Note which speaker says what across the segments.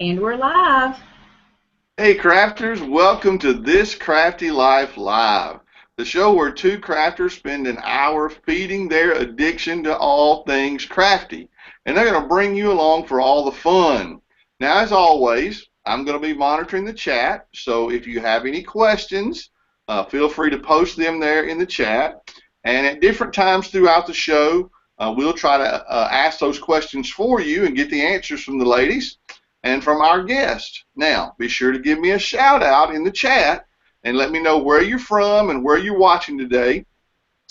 Speaker 1: And we're live.
Speaker 2: Hey crafters, welcome to This Crafty Life Live, the show where two crafters spend an hour feeding their addiction to all things crafty. And they're going to bring you along for all the fun. Now, as always, I'm going to be monitoring the chat, so if you have any questions, feel free to post them there in the chat. And at different times throughout the show, we'll try to ask those questions for you and get the answers from the ladies and from our guest. Now, be sure to give me a shout out in the chat and let me know where you're from and where you're watching today.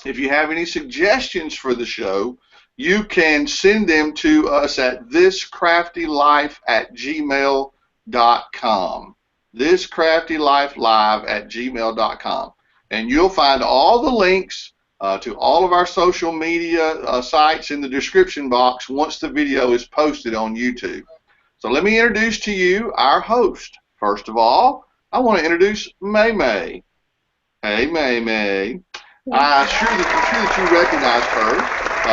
Speaker 2: If you have any suggestions for the show, you can send them to us at thiscraftylife@gmail.com. Thiscraftylife@gmail.com. And you'll find all the links to all of our social media sites in the description box once the video is posted on YouTube. So let me introduce to you our host. First of all, I want to introduce Maymay. Hey, Maymay. I'm sure that you recognize her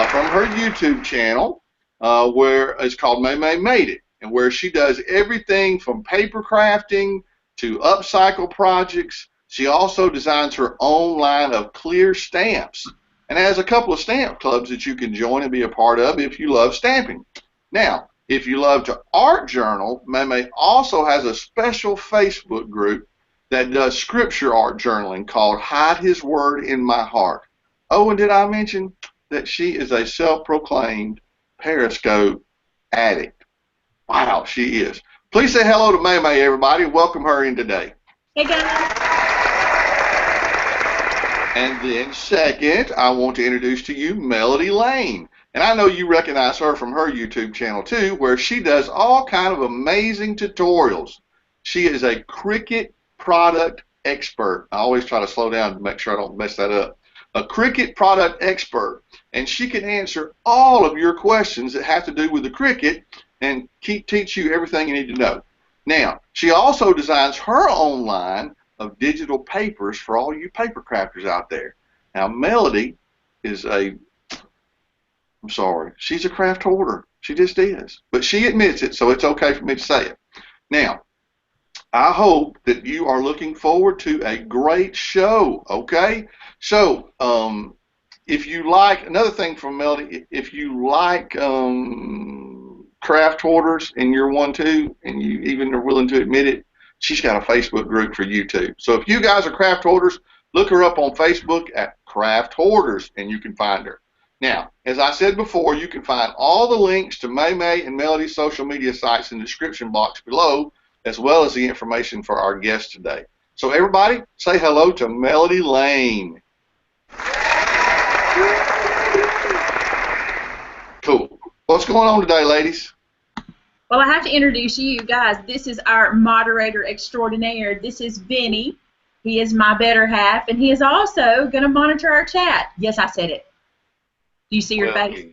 Speaker 2: from her YouTube channel, where it's called Maymay Made It, and where she does everything from paper crafting to upcycle projects. She also designs her own line of clear stamps and has a couple of stamp clubs that you can join and be a part of if you love stamping. Now, if you love to art journal, Maymay also has a special Facebook group that does scripture art journaling called Hide His Word in My Heart. Oh, and did I mention that she is a self-proclaimed Periscope addict? Wow, she is. Please say hello to Maymay, everybody. Welcome her in today.
Speaker 1: Hey, guys.
Speaker 2: And then second, I want to introduce to you Melody Lane. And I know you recognize her from her YouTube channel too, where she does all kind of amazing tutorials. She is a Cricut product expert. I always try to slow down to make sure I don't mess that up. A Cricut product expert. And she can answer all of your questions that have to do with the Cricut and teach you everything you need to know. Now, she also designs her own line of digital papers for all you paper crafters out there. Now, Melody is I'm sorry, she's a craft hoarder. She just is. But she admits it, so it's okay for me to say it. Now, I hope that you are looking forward to a great show, okay? So, if you like, another thing from Melody, if you like craft hoarders and you're one too, and you even are willing to admit it, she's got a Facebook group for you too. So if you guys are craft hoarders, look her up on Facebook at Craft Hoarders, and you can find her. Now, as I said before, you can find all the links to Maymay and Melody's social media sites in the description box below, as well as the information for our guest today. So everybody, say hello to Melody Lane. Cool. What's going on today, ladies?
Speaker 1: Well, I have to introduce you guys. This is our moderator extraordinaire. This is Vinny. He is my better half, and he is also going to monitor our chat. Yes, I said it. Do you see your face?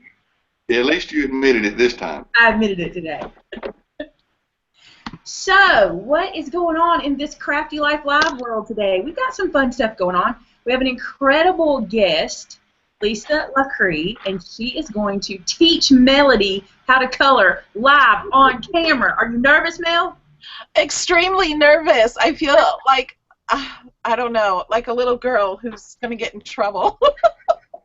Speaker 2: At least you admitted it this time.
Speaker 1: I admitted it today. So, what is going on in this Crafty Life Live world today? We've got some fun stuff going on. We have an incredible guest, Lisa Lachri, and she is going to teach Melody how to color live on camera. Are you nervous, Mel?
Speaker 3: Extremely nervous. I feel like, I don't know, like a little girl who's going to get in trouble.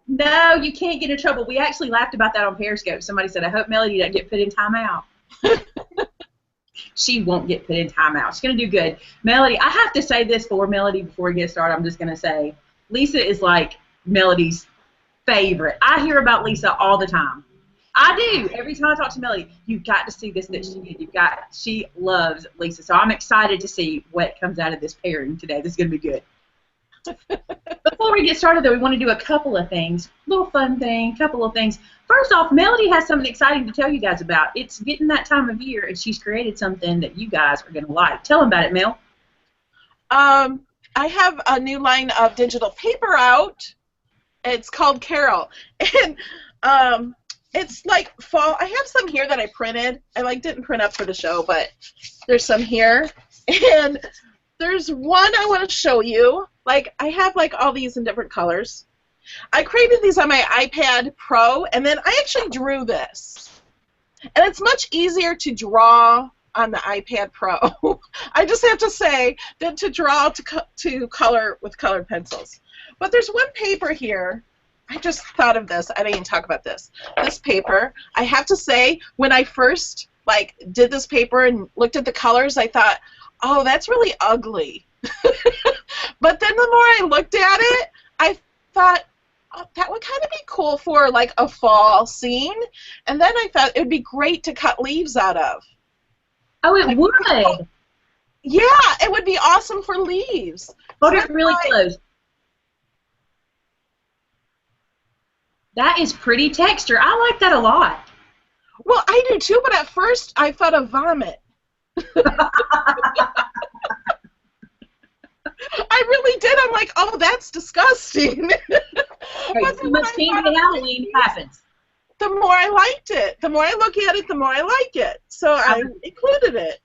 Speaker 1: No, you can't get in trouble. We actually laughed about that on Periscope. Somebody said, I hope Melody doesn't get put in timeout. She won't get put in timeout. She's going to do good. Melody, I have to say this for Melody before we get started. I'm just going to say, Lisa is like Melody's favorite. I hear about Lisa all the time. I do. Every time I talk to Melody, you've got to see this that she did. She loves Lisa. So I'm excited to see what comes out of this pairing today. This is going to be good. Before we get started, though, we want to do a couple of things. Little fun thing, couple of things. First off, Melody has something exciting to tell you guys about. It's getting that time of year, and she's created something that you guys are going to like. Tell them about it, Mel.
Speaker 3: I have a new line of digital paper out. It's called Carol. And it's like fall. I have some here that I printed. I didn't print up for the show, but there's some here. And there's one I want to show you. I have all these in different colors. I created these on my iPad Pro, and then I actually drew this. And it's much easier to draw on the iPad Pro. I just have to say that to draw to color with colored pencils. But there's one paper here. I just thought of this. I didn't even talk about this. This paper, I have to say, when I first did this paper and looked at the colors, I thought, oh, that's really ugly. But then the more I looked at it, I thought, oh, that would kind of be cool for like a fall scene. And then I thought it would be great to cut leaves out of.
Speaker 1: Oh, it would.
Speaker 3: Yeah, it would be awesome for leaves.
Speaker 1: Hold it really close. That is pretty texture. I like that a lot.
Speaker 3: Well, I do too, but at first I thought of vomit. I really did. I'm like, oh, that's disgusting.
Speaker 1: But too much candy Halloween happens.
Speaker 3: The more I liked it, the more I look at it, the more I like it. So I included it.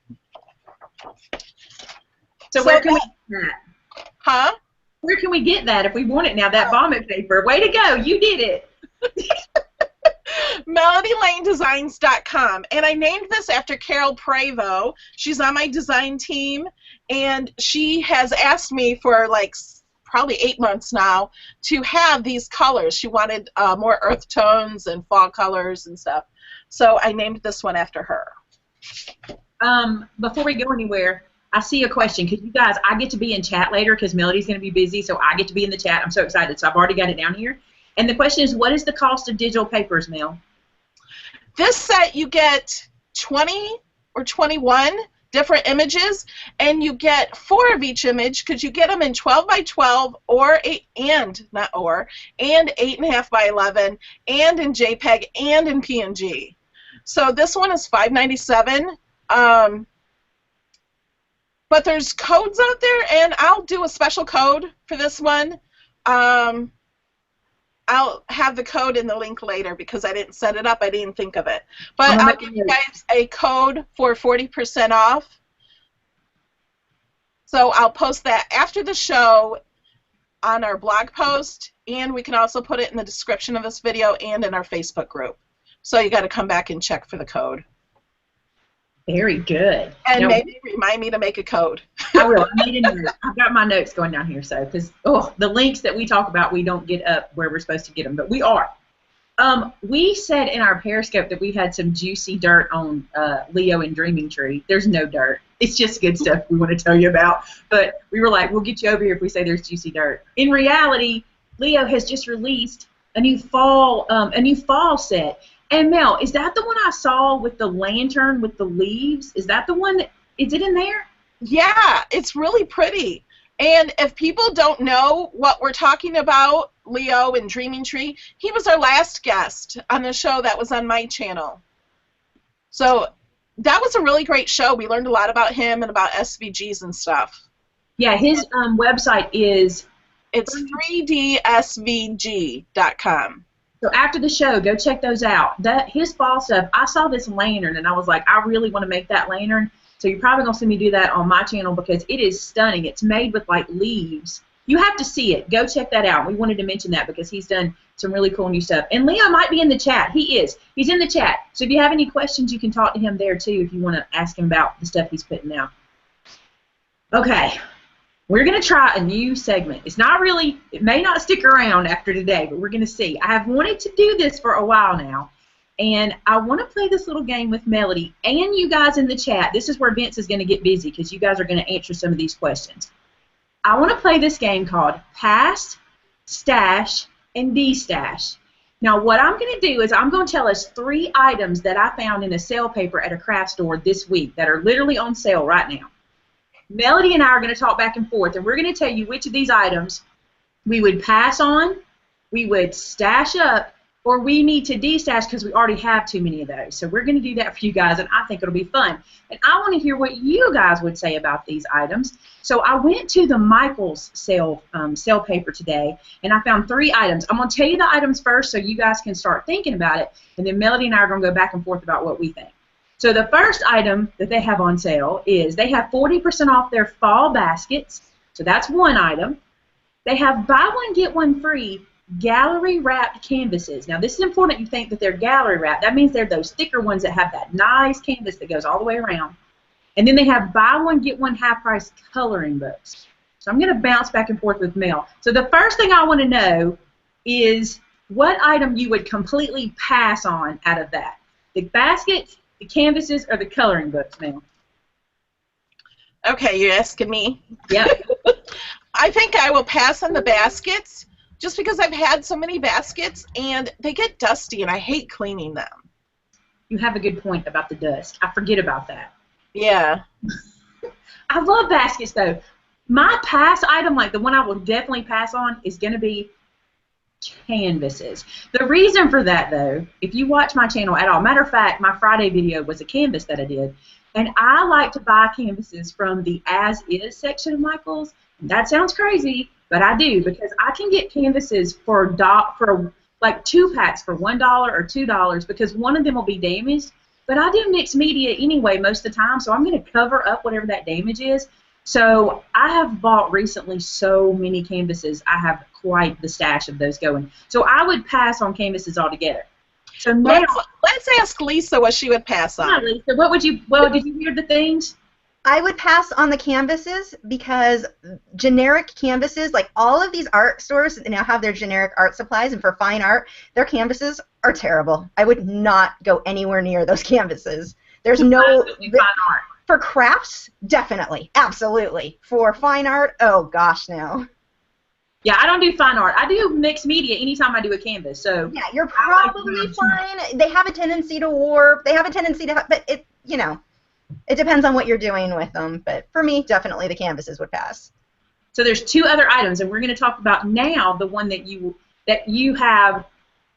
Speaker 1: So where can we get that?
Speaker 3: Huh?
Speaker 1: Where can we get that if we want it now, that vomit paper? Way to go. You did it.
Speaker 3: MelodyLaneDesigns.com. And I named this after Carol Prevost. She's on my design team, and she has asked me for like probably 8 months now to have these colors. She wanted more earth tones and fall colors and stuff. So I named this one after her.
Speaker 1: Before we go anywhere, I see a question. Because you guys, I get to be in chat later because Melody's going to be busy, so I get to be in the chat. I'm so excited. So I've already got it down here. And the question is, what is the cost of digital papers, Mel?
Speaker 3: This set, you get 20 or 21 different images, and you get 4 of each image because you get them in 12 by 12 or 8.5 by 11, and in JPEG and in PNG. So this one is $5.97. But there's codes out there, and I'll do a special code for this one. I'll have the code in the link later because I didn't set it up. I didn't think of it. But I'll give you guys a code for 40% off. So I'll post that after the show on our blog post, and we can also put it in the description of this video and in our Facebook group. So you got to come back and check for the code.
Speaker 1: Very good.
Speaker 3: And
Speaker 1: now,
Speaker 3: maybe remind me to make a code.
Speaker 1: I will. I made a note. I've got my notes going down here, so because the links that we talk about, we don't get up where we're supposed to get them, but we are. We said in our Periscope that we had some juicy dirt on Leo and Dreaming Tree. There's no dirt. It's just good stuff we want to tell you about. But we were like, we'll get you over here if we say there's juicy dirt. In reality, Leo has just released a new fall set. And Mel, is that the one I saw with the lantern with the leaves? Is that the one that, is it in there?
Speaker 3: Yeah, it's really pretty. And if people don't know what we're talking about, Leo and Dreaming Tree, he was our last guest on the show that was on my channel. So that was a really great show. We learned a lot about him and about SVGs and stuff.
Speaker 1: Yeah, his website is...
Speaker 3: It's 3dsvg.com.
Speaker 1: So after the show, go check those out. His fall stuff, I saw this lantern, and I was like, I really want to make that lantern. So you're probably going to see me do that on my channel because it is stunning. It's made with, like, leaves. You have to see it. Go check that out. We wanted to mention that because he's done some really cool new stuff. And Leo might be in the chat. He is. He's in the chat. So if you have any questions, you can talk to him there, too, if you want to ask him about the stuff he's putting out. Okay. We're going to try a new segment. It's not really, it may not stick around after today, but we're going to see. I have wanted to do this for a while now, and I want to play this little game with Melody and you guys in the chat. This is where Vince is going to get busy because you guys are going to answer some of these questions. I want to play this game called Pass, Stash, and De-Stash. Now, what I'm going to do is I'm going to tell us 3 items that I found in a sale paper at a craft store this week that are literally on sale right now. Melody and I are going to talk back and forth, and we're going to tell you which of these items we would pass on, we would stash up, or we need to de-stash because we already have too many of those. So we're going to do that for you guys, and I think it'll be fun. And I want to hear what you guys would say about these items. So I went to the Michaels sale paper today, and I found 3 items. I'm going to tell you the items first so you guys can start thinking about it, and then Melody and I are going to go back and forth about what we think. So the first item that they have on sale is they have 40% off their fall baskets. So that's one item. They have buy one, get one free gallery wrapped canvases. Now this is important you think that they're gallery wrapped. That means they're those thicker ones that have that nice canvas that goes all the way around. And then they have buy one, get one half price coloring books. So I'm going to bounce back and forth with Mel. So the first thing I want to know is what item you would completely pass on out of that. The baskets, the canvases, or the coloring books, Mel?
Speaker 3: Okay, you're asking me?
Speaker 1: Yep.
Speaker 3: I think I will pass on the baskets just because I've had so many baskets and they get dusty and I hate cleaning them.
Speaker 1: You have a good point about the dust. I forget about that.
Speaker 3: Yeah.
Speaker 1: I love baskets, though. My pass item, like the one I will definitely pass on, is going to be canvases. The reason for that, though, if you watch my channel at all, matter of fact, my Friday video was a canvas that I did, and I like to buy canvases from the as-is section of Michael's. That sounds crazy, but I do, because I can get canvases for like 2 packs for $1 or $2 because one of them will be damaged. But I do mixed media anyway most of the time, so I'm going to cover up whatever that damage is. So I have bought recently so many canvases. I have quite the stash of those going. So I would pass on canvases altogether. So now,
Speaker 3: let's ask Lisa what she would pass on.
Speaker 1: yeah, Lisa, what would you? Well, did you hear the things?
Speaker 4: I would pass on the canvases because generic canvases, like all of these art stores now have their generic art supplies, and for fine art, their canvases are terrible. I would not go anywhere near those canvases. There's no
Speaker 1: Fine art.
Speaker 4: For crafts, definitely, absolutely. For fine art, oh gosh, no.
Speaker 1: Yeah, I don't do fine art. I do mixed media anytime I do a canvas. So
Speaker 4: Yeah, you're probably fine. They have a tendency to warp. They have a tendency to, but it, you know, it depends on what you're doing with them. But for me, definitely the canvases would pass.
Speaker 1: So there's 2 other items, and we're going to talk about now the one that you have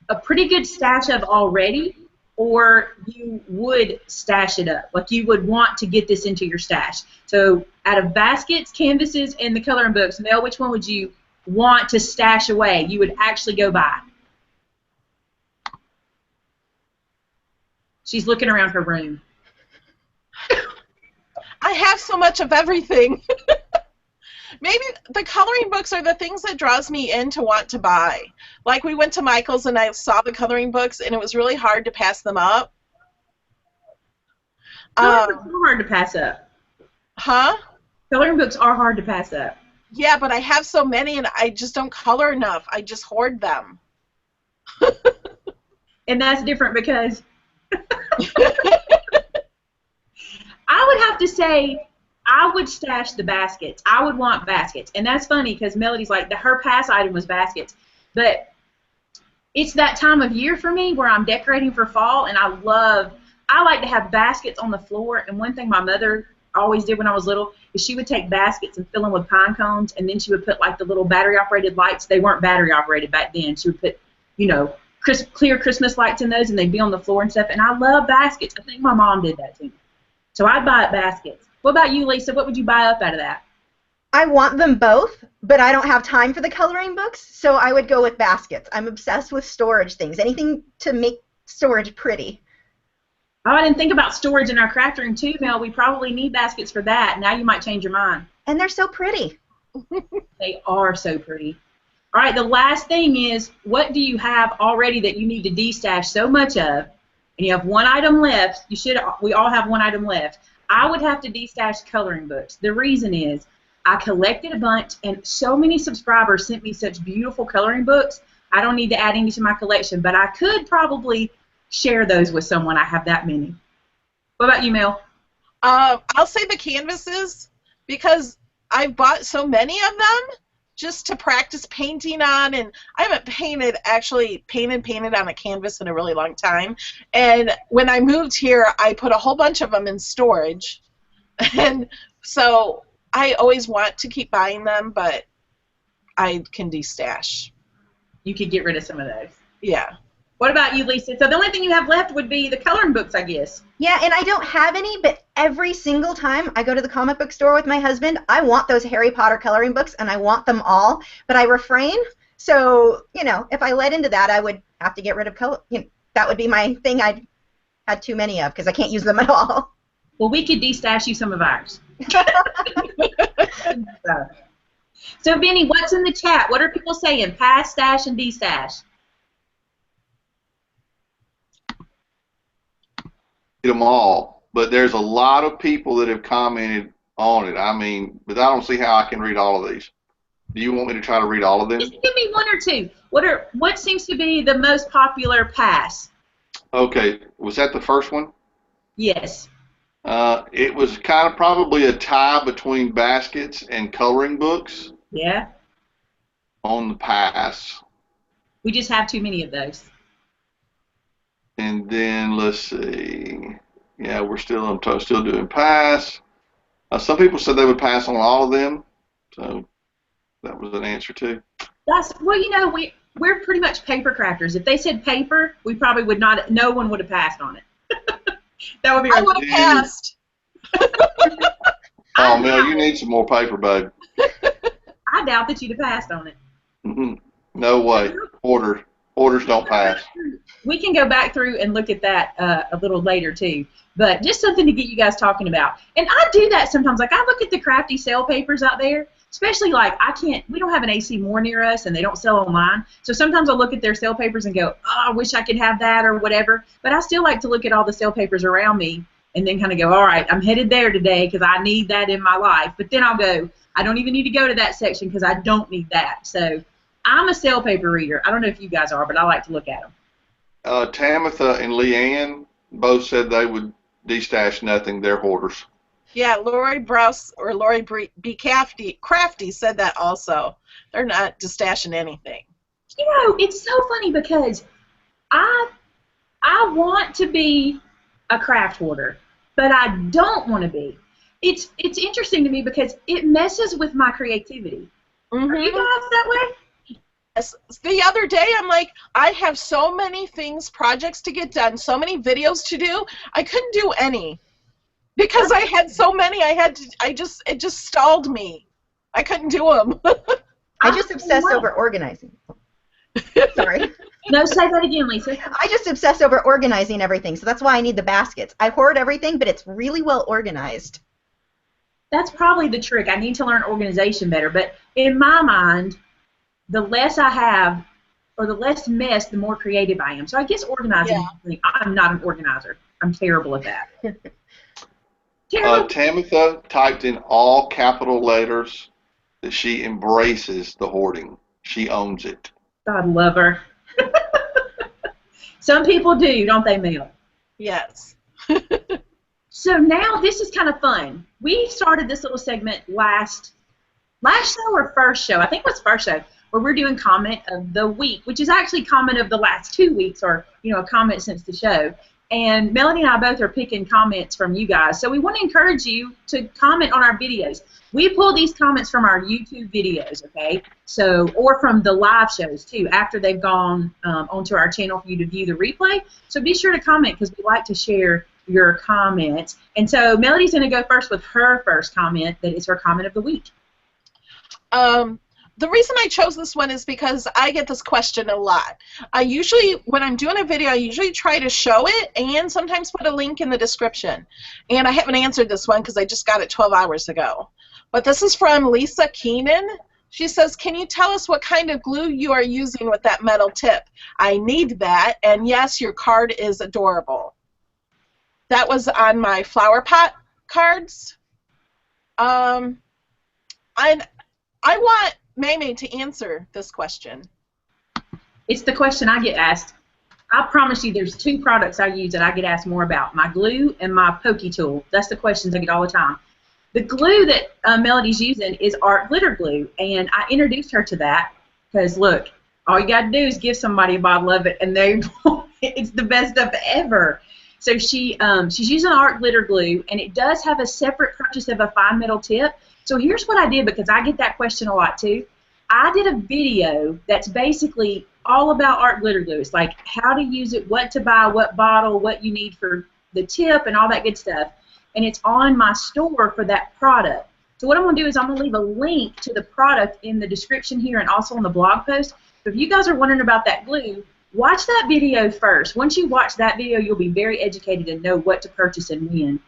Speaker 1: a pretty good stash of already, or you would stash it up. Like you would want to get this into your stash. So out of baskets, canvases, and the coloring books, Mel, which one would you want to stash away? You would actually go buy. She's looking around her room.
Speaker 3: I have so much of everything. Maybe the coloring books are the things that draws me in to want to buy. Like we went to Michael's and I saw the coloring books and it was really hard to pass them up.
Speaker 1: Coloring books are hard to pass up.
Speaker 3: Huh?
Speaker 1: Coloring books are hard to pass up.
Speaker 3: Yeah, but I have so many and I just don't color enough. I just hoard them.
Speaker 1: And that's different because I would have to say I would stash the baskets. I would want baskets. And that's funny because Melody's like, her pass item was baskets. But it's that time of year for me where I'm decorating for fall, and I like to have baskets on the floor. And one thing my mother always did when I was little is she would take baskets and fill them with pine cones, and then she would put like the little battery-operated lights. They weren't battery-operated back then. She would put, you know, clear Christmas lights in those, and they'd be on the floor and stuff. And I love baskets. I think my mom did that to me. So I'd buy up baskets. What about you, Lisa? What would you buy up out of that?
Speaker 4: I want them both, but I don't have time for the coloring books, so I would go with baskets. I'm obsessed with storage things. Anything to make storage pretty.
Speaker 1: Oh, I didn't think about storage in our craft room too, Mel. We probably need baskets for that. Now you might change your mind.
Speaker 4: And they're so pretty.
Speaker 1: They are so pretty. All right, the last thing is, what do you have already that you need to destash so much of, and you have one item left? We all have one item left. I would have to destash coloring books. The reason is I collected a bunch, and so many subscribers sent me such beautiful coloring books. I don't need to add any to my collection, but I could probably share those with someone. I have that many. What about you, Mel?
Speaker 3: I'll say the canvases because I've bought so many of them just to practice painting on, and I haven't painted on a canvas in a really long time. And when I moved here, I put a whole bunch of them in storage, and so I always want to keep buying them, but I can destash.
Speaker 1: You could get rid of some of those.
Speaker 3: Yeah.
Speaker 1: What about you, Lisa? So the only thing you have left would be the coloring books, I guess.
Speaker 4: Yeah, and I don't have any, but every single time I go to the comic book store with my husband, I want those Harry Potter coloring books, and I want them all, but I refrain. So, you know, if I let into that, I would have to get rid of that would be my thing I'd had too many of because I can't use them at all.
Speaker 1: Well, we could destash you some of ours. So, Benny, what's in the chat? What are people saying? Pass, stash, and destash.
Speaker 2: Get them all. but there's a lot of people that have commented on it. I mean, but I don't see how I can read all of these. Do you want me to try to read all of them?
Speaker 1: Just give me one or two. What seems to be the most popular pass?
Speaker 2: Okay, was that the first one?
Speaker 1: Yes.
Speaker 2: It was kind of probably a tie between baskets and coloring books
Speaker 1: Yeah.
Speaker 2: on the pass.
Speaker 1: We just have too many of those.
Speaker 2: And then let's see. Yeah, I'm still doing pass. Some people said they would pass on all of them, so that was an answer too.
Speaker 1: Well, we're pretty much paper crafters. If they said paper, we probably would not. No one would have passed on it. That would be.
Speaker 3: I would have passed.
Speaker 2: Oh, Mel, you need some more paper, babe.
Speaker 1: I doubt that you'd have passed on it.
Speaker 2: No way. Orders don't pass.
Speaker 1: We can go back through and look at that a little later too. But just something to get you guys talking about. And I do that sometimes. Like I look at the Crafty sale papers out there, especially like we don't have an AC Moore near us and they don't sell online. So sometimes I'll look at their sale papers and go, oh, I wish I could have that or whatever. But I still like to look at all the sale papers around me and then kind of go, all right, I'm headed there today because I need that in my life. But then I'll go, I don't even need to go to that section because I don't need that. So I'm a sale paper reader. I don't know if you guys are, but I like to look at them.
Speaker 2: Tamitha and Leanne both said they would destash nothing. They're hoarders.
Speaker 3: Yeah, Lori Browse or Lori B. Crafty said that also. They're not destashing anything.
Speaker 1: You know, it's so funny because I want to be a craft hoarder, but I don't want to be. It's interesting to me because it messes with my creativity. Are you guys that way?
Speaker 3: Yes. The other day, I'm like, I have so many projects to get done, so many videos to do. I couldn't do any because I had so many. It just stalled me. I couldn't do them.
Speaker 4: I just obsess over organizing. Sorry.
Speaker 1: No, say that again, Lisa.
Speaker 4: I just obsess over organizing everything, so that's why I need the baskets. I hoard everything, but it's really well organized.
Speaker 1: That's probably the trick. I need to learn organization better. But in my mind, the less I have, or the less mess, the more creative I am. So I guess organizing, I'm not an organizer. I'm terrible at that.
Speaker 2: Tamitha typed in all capital letters that she embraces the hoarding. She owns it.
Speaker 1: God love her. Some people do, don't they, Mel?
Speaker 3: Yes.
Speaker 1: So now this is kind of fun. We started this little segment last show or first show? I think it was first show, where we're doing comment of the week, which is actually comment of the last 2 weeks, or a comment since the show. And Melanie and I both are picking comments from you guys. So we want to encourage you to comment on our videos. We pull these comments from our YouTube videos, okay? So, or from the live shows too, after they've gone onto our channel for you to view the replay. So be sure to comment because we like to share your comments. And so Melody's going to go first with her first comment that is her comment of the week.
Speaker 3: The reason I chose this one is because I get this question a lot. I usually, when I'm doing a video, I usually try to show it and sometimes put a link in the description. And I haven't answered this one because I just got it 12 hours ago. But this is from Lisa Keenan. She says, can you tell us what kind of glue you are using with that metal tip? I need that, and yes, your card is adorable. That was on my flower pot cards. I want Maymay to answer this question.
Speaker 1: It's the question I get asked. I promise you there's 2 products I use that I get asked more about, my glue and my pokey tool. That's the questions I get all the time. The glue that Melody's using is art glitter glue, and I introduced her to that because, look, all you got to do is give somebody a bottle of it, and it's the best stuff ever. So she's using art glitter glue, and it does have a separate purchase of a fine metal tip. So here's what I did, because I get that question a lot too. I did a video that's basically all about art glitter glue. It's like how to use it, what to buy, what bottle, what you need for the tip, and all that good stuff. And it's on my store for that product. So what I'm going to do is I'm going to leave a link to the product in the description here and also on the blog post. So if you guys are wondering about that glue, watch that video first. Once you watch that video, you'll be very educated and know what to purchase and when.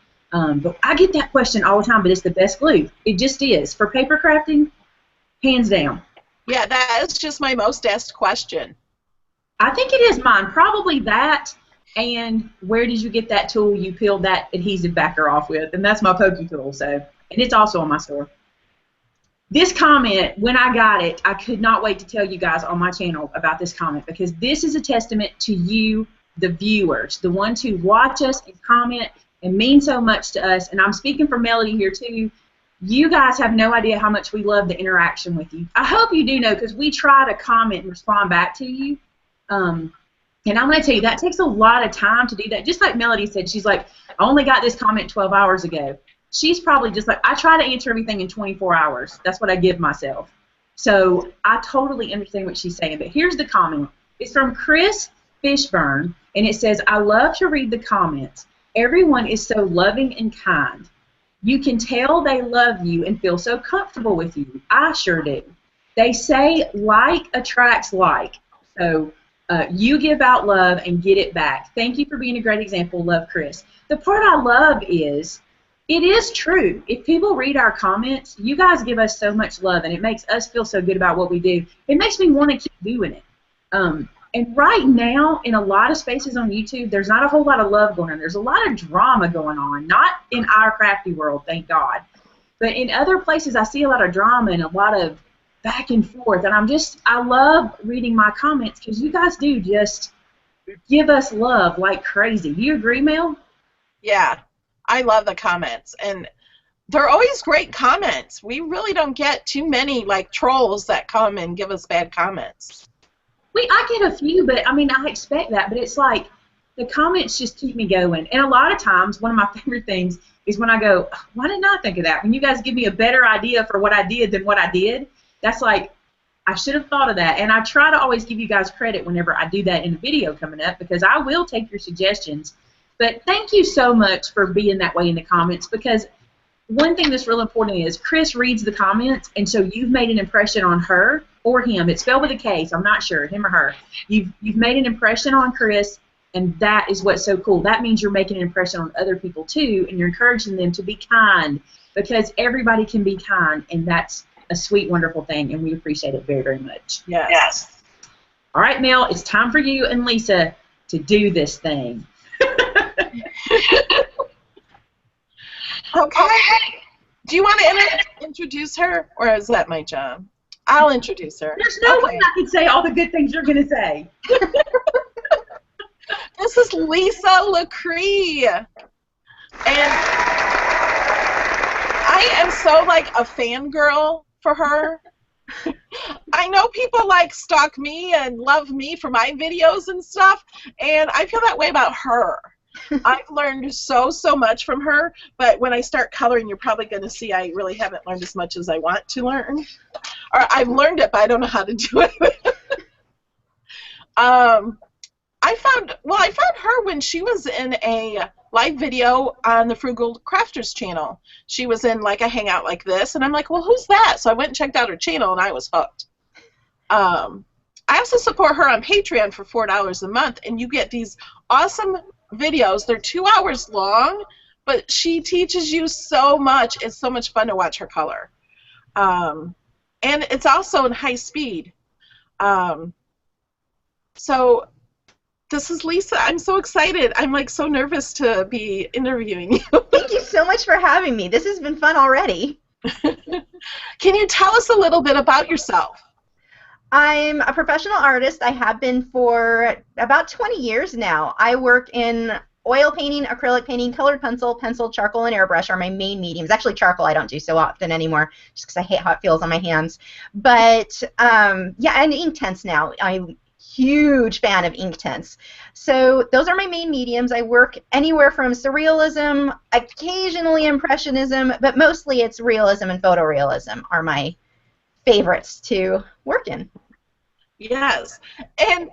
Speaker 1: But I get that question all the time, but it's the best glue. It just is. For paper crafting, hands down.
Speaker 3: Yeah, that is just my most asked question.
Speaker 1: I think it is mine. Probably that And where did you get that tool you peeled that adhesive backer off with? And that's my pokey tool, so, and it's also on my store. This comment, when I got it, I could not wait to tell you guys on my channel about this comment, because this is a testament to you, the viewers, the ones who watch us and comment and mean so much to us. And I'm speaking for Melody here too. You guys have no idea how much we love the interaction with you. I hope you do know, because we try to comment and respond back to you. And I'm going to tell you, that takes a lot of time to do that. Just like Melody said, she's like, I only got this comment 12 hours ago. She's probably just like, I try to answer everything in 24 hours. That's what I give myself. So I totally understand what she's saying. But here's the comment. It's from Chris Fishburne, and it says, I love to read the comments. Everyone is so loving and kind. You can tell they love you and feel so comfortable with you. I sure do. They say like attracts like. So you give out love and get it back. Thank you for being a great example. Love, Chris. The part I love is, it is true. If people read our comments, you guys give us so much love, and it makes us feel so good about what we do. It makes me want to keep doing it. And right now, in a lot of spaces on YouTube, there's not a whole lot of love going on. There's a lot of drama going on. Not in our crafty world, thank God. But in other places, I see a lot of drama and a lot of back and forth. And I love reading my comments, because you guys do just give us love like crazy. You agree, Mel?
Speaker 3: Yeah, I love the comments. And they're always great comments. We really don't get too many, like, trolls that come and give us bad comments.
Speaker 1: I get a few, but I mean, I expect that. But it's like the comments just keep me going. And a lot of times, one of my favorite things is when I go, why didn't I think of that? When you guys give me a better idea for what I did than what I did, that's like, I should have thought of that. And I try to always give you guys credit whenever I do that in a video coming up, because I will take your suggestions. But thank you so much for being that way in the comments, because one thing that's real important is Chris reads the comments, and so you've made an impression on her or him. It's spelled with a K, so I'm not sure, him or her. You've made an impression on Chris, and that is what's so cool. That means you're making an impression on other people too, and you're encouraging them to be kind, because everybody can be kind, and that's a sweet, wonderful thing, and we appreciate it very, very much.
Speaker 3: Yes.
Speaker 1: All right, Mel, it's time for you and Lisa to do this thing.
Speaker 3: Okay. Do you want to introduce her, or is that my job? I'll introduce her.
Speaker 1: There's no way I can say all the good things you're going to say.
Speaker 3: This is Lisa Lachri. And I am so, like, a fangirl for her. I know people, like, stalk me and love me for my videos and stuff, and I feel that way about her. I've learned so much from her, but when I start coloring, you're probably going to see I really haven't learned as much as I want to learn. Or I've learned it, but I don't know how to do it. I found her when she was in a live video on the Frugal Crafters channel. She was in, like, a hangout like this, and I'm like, well, who's that? So I went and checked out her channel, and I was hooked. I also support her on Patreon for $4 a month, and you get these awesome videos. They're 2 hours long, but she teaches you so much. It's so much fun to watch her color. And it's also in high speed. So this is Lisa. I'm so excited. I'm, like, so nervous to be interviewing you.
Speaker 4: Thank you so much for having me. This has been fun already.
Speaker 3: Can you tell us a little bit about yourself?
Speaker 4: I'm a professional artist. I have been for about 20 years now. I work in oil painting, acrylic painting, colored pencil, charcoal, and airbrush are my main mediums. Actually, charcoal I don't do so often anymore, just because I hate how it feels on my hands. But, yeah, and ink tints now. I'm a huge fan of ink tints. So those are my main mediums. I work anywhere from surrealism, occasionally impressionism, but mostly it's realism and photorealism are my favorites to work in.
Speaker 3: Yes. And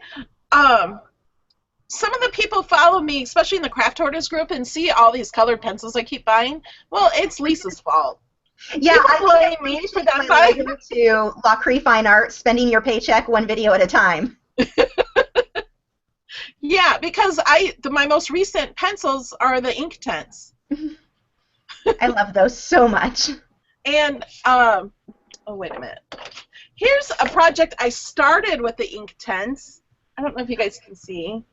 Speaker 3: some of the people follow me, especially in the Craft Hoarders group, and see all these colored pencils I keep buying. Well, it's Lisa's fault.
Speaker 4: Yeah,
Speaker 3: I blame me for that buying.
Speaker 4: To Lachri Fine Art, spending your paycheck one video at a time.
Speaker 3: Yeah, because my most recent pencils are the ink tints.
Speaker 4: I love those so much.
Speaker 3: And oh, wait a minute. Here's a project I started with the ink tints. I don't know if you guys can see.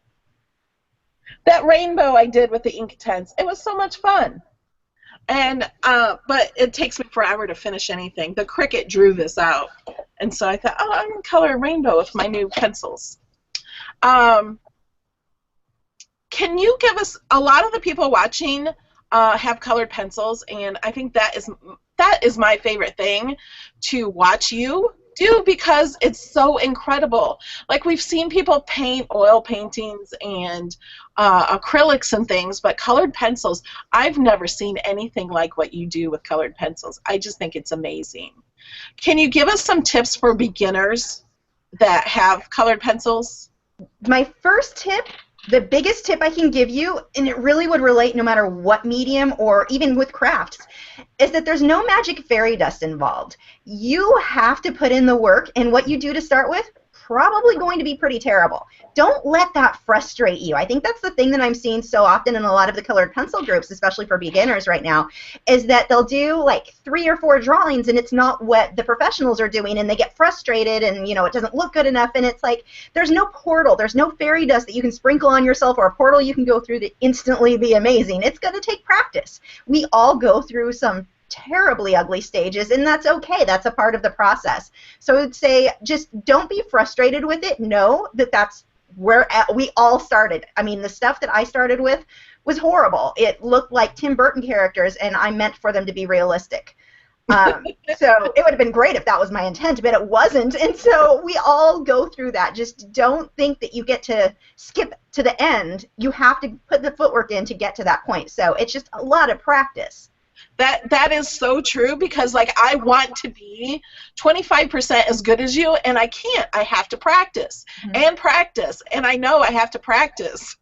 Speaker 3: That rainbow I did with the Inktense, it was so much fun. And but it takes me forever to finish anything. The Cricut drew this out, and so I thought, oh, I'm gonna color a rainbow with my new pencils. Can you give us, a lot of the people watching have colored pencils, and I think that is my favorite thing to watch you do, because it's so incredible. Like, we've seen people paint oil paintings and acrylics and things, but colored pencils, I've never seen anything like what you do with colored pencils. I just think it's amazing. Can you give us some tips for beginners that have colored pencils?
Speaker 4: My first tip, the biggest tip I can give you, and it really would relate no matter what medium or even with crafts, is that there's no magic fairy dust involved. You have to put in the work, and what you do to start with, probably going to be pretty terrible. Don't let that frustrate you. I think that's the thing that I'm seeing so often in a lot of the colored pencil groups, especially for beginners right now, is that they'll do like 3 or 4 drawings and it's not what the professionals are doing, and they get frustrated, and it doesn't look good enough, and it's like there's no portal, there's no fairy dust that you can sprinkle on yourself or a portal you can go through to instantly be amazing. It's going to take practice. We all go through some terribly ugly stages, and that's okay. That's a part of the process. So I would say just don't be frustrated with it. Know that that's where we all started. I mean, the stuff that I started with was horrible. It looked like Tim Burton characters, and I meant for them to be realistic. So it would have been great if that was my intent, but it wasn't. And so we all go through that. Just don't think that you get to skip to the end. You have to put the footwork in to get to that point. So it's just a lot of practice.
Speaker 3: That is so true, because like I want to be 25% as good as you, and I can't. I have to practice and practice, and I know I have to practice.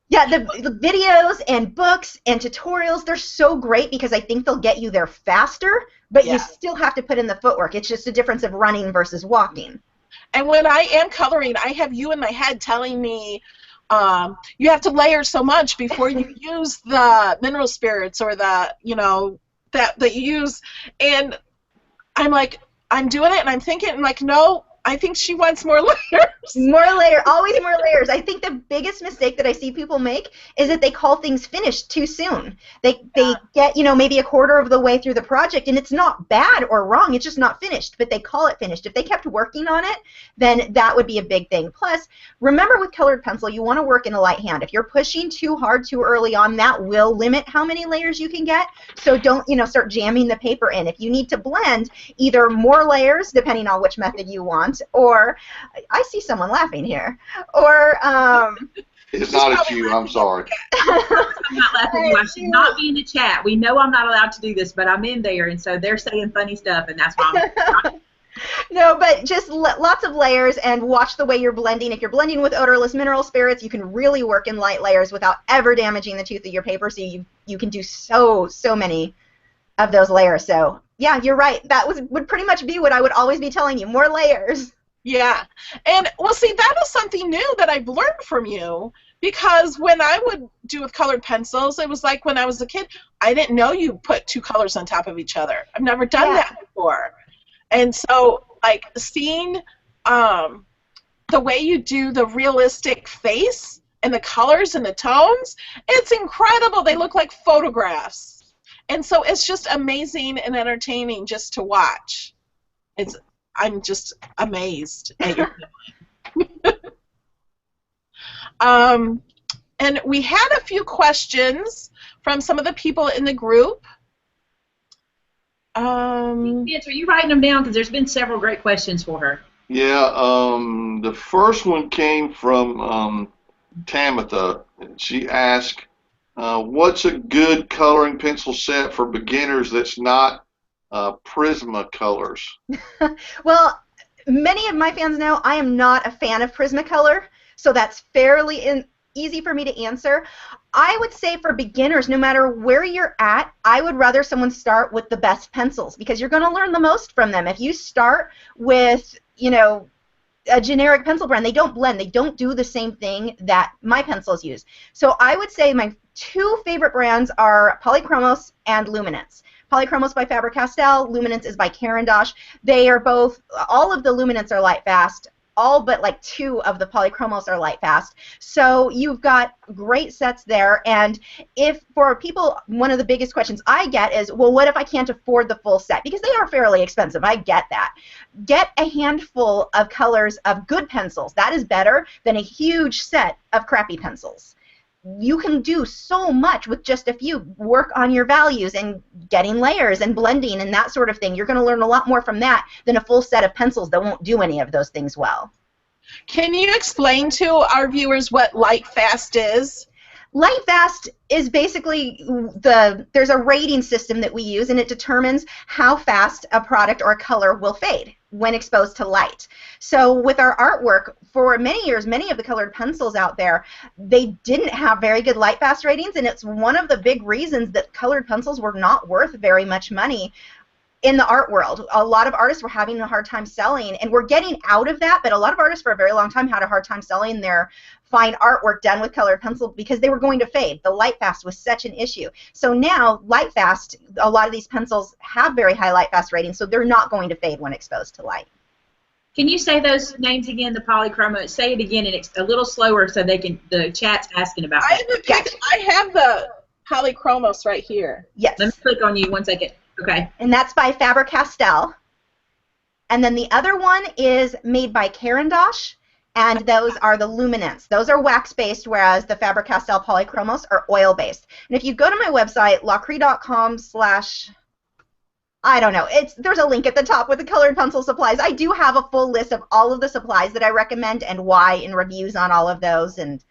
Speaker 4: Yeah, the videos and books and tutorials, they're so great because I think they'll get you there faster, but you still have to put in the footwork. It's just a difference of running versus walking.
Speaker 3: And when I am coloring, I have you in my head telling me, you have to layer so much before you use the mineral spirits or the, that you use. And I'm like, I'm doing it, and I'm thinking, like, no, I think she wants more layers.
Speaker 4: More layer, always more layers. I think the biggest mistake that I see people make is that they call things finished too soon. They get, maybe a quarter of the way through the project, and it's not bad or wrong, it's just not finished, but they call it finished. If they kept working on it, then that would be a big thing. Plus, remember with colored pencil, you want to work in a light hand. If you're pushing too hard too early on, that will limit how many layers you can get, so don't, start jamming the paper in. If you need to blend, either more layers, depending on which method you want, or I see someone laughing here, or
Speaker 2: it's not at you, I'm sorry.
Speaker 1: I'm not laughing at you. I should not be in the chat. We know I'm not allowed to do this, but I'm in there, and so they're saying funny stuff, and that's why I'm
Speaker 4: No, but just lots of layers, and watch the way you're blending. If you're blending with odorless mineral spirits, you can really work in light layers without ever damaging the tooth of your paper, so you can do so many of those layers. So yeah, you're right. That would pretty much be what I would always be telling you, more layers.
Speaker 3: Yeah. And, well, see, that is something new that I've learned from you, because when I would do with colored pencils, it was like when I was a kid, I didn't know you put 2 colors on top of each other. I've never done that before. And so, like, seeing the way you do the realistic face and the colors and the tones, it's incredible. They look like photographs. And so it's just amazing and entertaining just to watch. I'm just amazed at your and we had a few questions from some of the people in the group.
Speaker 1: Vince, are you writing them down? Because there's been several great questions for her.
Speaker 2: Yeah, the first one came from Tamitha. She asked, what's a good coloring pencil set for beginners that's not Prismacolors?
Speaker 4: Well, many of my fans know I am not a fan of Prismacolor, so that's fairly easy for me to answer. I would say for beginners, no matter where you're at, I would rather someone start with the best pencils, because you're going to learn the most from them. If you start with, a generic pencil brand, they don't blend. They don't do the same thing that my pencils use. So I would say my 2 favorite brands are Polychromos and Luminance. Polychromos by Faber-Castell, Luminance is by Caran d'Ache. They are both, all of the Luminance are light fast. all but like 2 of the polychromos are light fast. So you've got great sets there. And if for people, one of the biggest questions I get is, well, what if I can't afford the full set? Because they are fairly expensive. I get that. Get a handful of colors of good pencils. That is better than a huge set of crappy pencils. You can do so much with just a few. Work on your values and getting layers and blending and that sort of thing. You're going to learn a lot more from that than a full set of pencils that won't do any of those things well.
Speaker 3: Can you explain to our viewers what light fast is?
Speaker 4: Light fast is basically there's a rating system that we use, and it determines how fast a product or a color will fade when exposed to light. So with our artwork, for many years, many of the colored pencils out there, they didn't have very good light fast ratings, and it's one of the big reasons that colored pencils were not worth very much money in the art world. A lot of artists were having a hard time selling, and we're getting out of that, but a lot of artists for a very long time had a hard time selling their fine artwork done with colored pencil because they were going to fade. The light fast was such an issue. So now, light fast, a lot of these pencils have very high light fast ratings, so they're not going to fade when exposed to light.
Speaker 1: Can you say those names again, the polychroma? Say it again and a little slower so they can. The chat's asking about that.
Speaker 3: I have the polychromos right here.
Speaker 4: Yes.
Speaker 1: Let me click on you 1 second. Okay.
Speaker 4: And that's by Faber-Castell. And then the other one is made by Caran d'Ache, and those are the luminance. Those are wax-based, whereas the Faber-Castell polychromos are oil-based. And if you go to my website, lachri.com/ I don't know. There's a link at the top with the colored pencil supplies. I do have a full list of all of the supplies that I recommend and why, and reviews on all of those. And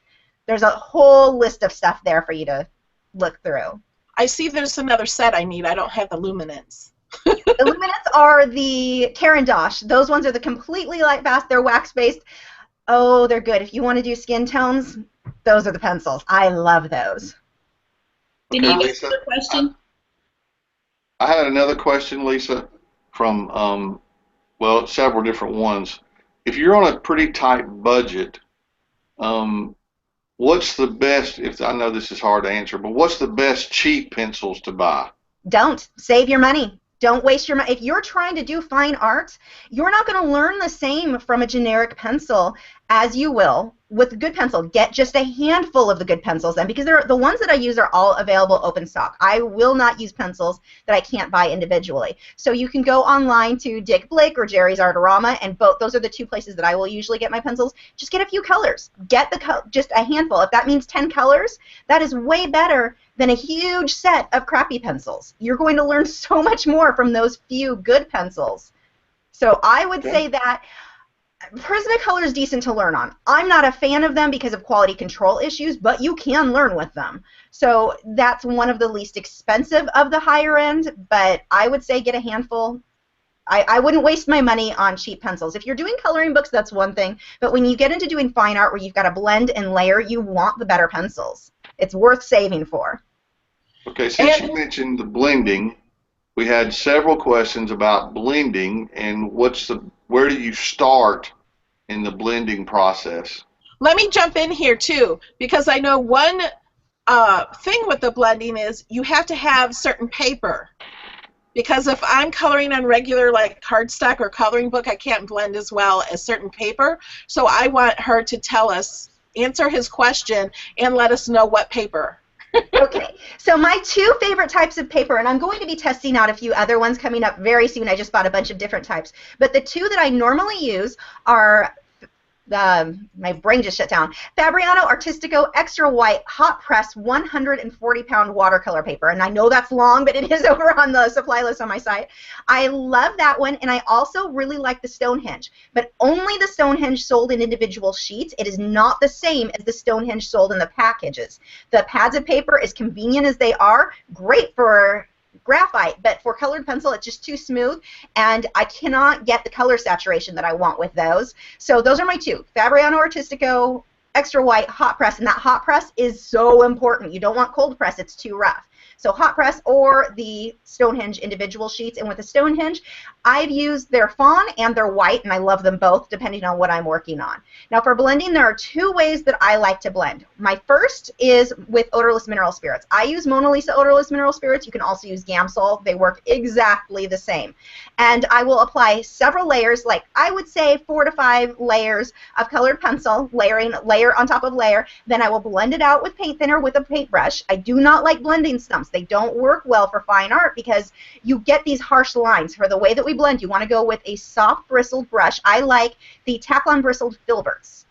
Speaker 4: there's a whole list of stuff there for you to look through.
Speaker 3: I see there's another set I need. I don't have the luminance.
Speaker 4: The luminance are the Caran d'Ache. Those ones are the completely light fast. They're wax-based. Oh, they're good. If you want to do skin tones, those are the pencils. I love those.
Speaker 1: Did you get another question?
Speaker 2: I had another question, Lisa, from, well, several different ones. If you're on a pretty tight budget, what's the best, I know this is hard to answer, but what's the best cheap pencils to buy?
Speaker 4: Don't. Save your money. Don't waste your money. If you're trying to do fine art, you're not going to learn the same from a generic pencil as you will with a good pencil. Get just a handful of the good pencils then, because the ones that I use are all available open stock. I will not use pencils that I can't buy individually. So you can go online to Dick Blake or Jerry's Artorama, and those are the 2 places that I will usually get my pencils. Just get a few colors. Get just a handful. If that means 10 colors, that is way better than a huge set of crappy pencils. You're going to learn so much more from those few good pencils. So I would say that Prismacolor is decent to learn on. I'm not a fan of them because of quality control issues, but you can learn with them. So that's one of the least expensive of the higher end, but I would say get a handful. I wouldn't waste my money on cheap pencils. If you're doing coloring books, that's one thing, but when you get into doing fine art where you've got to blend and layer, you want the better pencils. It's worth saving for.
Speaker 2: Okay, since you mentioned the blending, we had several questions about blending and where do you start in the blending process?
Speaker 3: Let me jump in here too, because I know one thing with the blending is you have to have certain paper. Because if I'm coloring on regular like cardstock or coloring book, I can't blend as well as certain paper. So I want her to tell us, answer his question, and let us know what paper.
Speaker 4: Okay, so my 2 favorite types of paper, and I'm going to be testing out a few other ones coming up very soon. I just bought a bunch of different types. But the 2 that I normally use are, my brain just shut down, Fabriano Artistico Extra White Hot Press 140-pound watercolor paper. And I know that's long, but it is over on the supply list on my site. I love that one, and I also really like the Stonehenge, but only the Stonehenge sold in individual sheets. It is not the same as the Stonehenge sold in the packages. The pads of paper, as convenient as they are, great for graphite, but for colored pencil it's just too smooth, and I cannot get the color saturation that I want with those. So those are my 2, Fabriano Artistico Extra White Hot Press, and that hot press is so important. You don't want cold press, it's too rough. So hot press or the Stonehenge individual sheets. And with the Stonehenge, I've used their fawn and their white, and I love them both depending on what I'm working on. Now for blending, there are two ways that I like to blend. My first is with odorless mineral spirits. I use Mona Lisa odorless mineral spirits. You can also use Gamsol. They work exactly the same. And I will apply several layers, like I would say 4 to 5 layers of colored pencil, layering layer on top of layer. Then I will blend it out with paint thinner with a paintbrush. I do not like blending stumps. They don't work well for fine art because you get these harsh lines. For the way that we blend, you want to go with a soft bristled brush. I like the Taklon bristled filberts.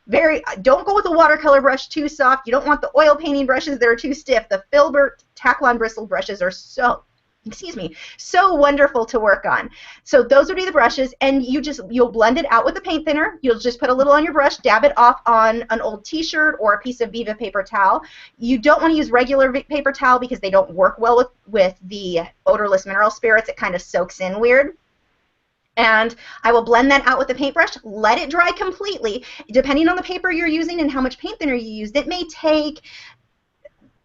Speaker 4: Don't go with a watercolor brush too soft. You don't want the oil painting brushes that are too stiff. The filbert Taklon bristled brushes are so wonderful to work on. So those would be the brushes, and you'll blend it out with a paint thinner. You'll just put a little on your brush, dab it off on an old t-shirt or a piece of Viva paper towel. You don't want to use regular paper towel because they don't work well with the odorless mineral spirits. It kind of soaks in weird. And I will blend that out with the paintbrush, let it dry completely. Depending on the paper you're using and how much paint thinner you used, it may take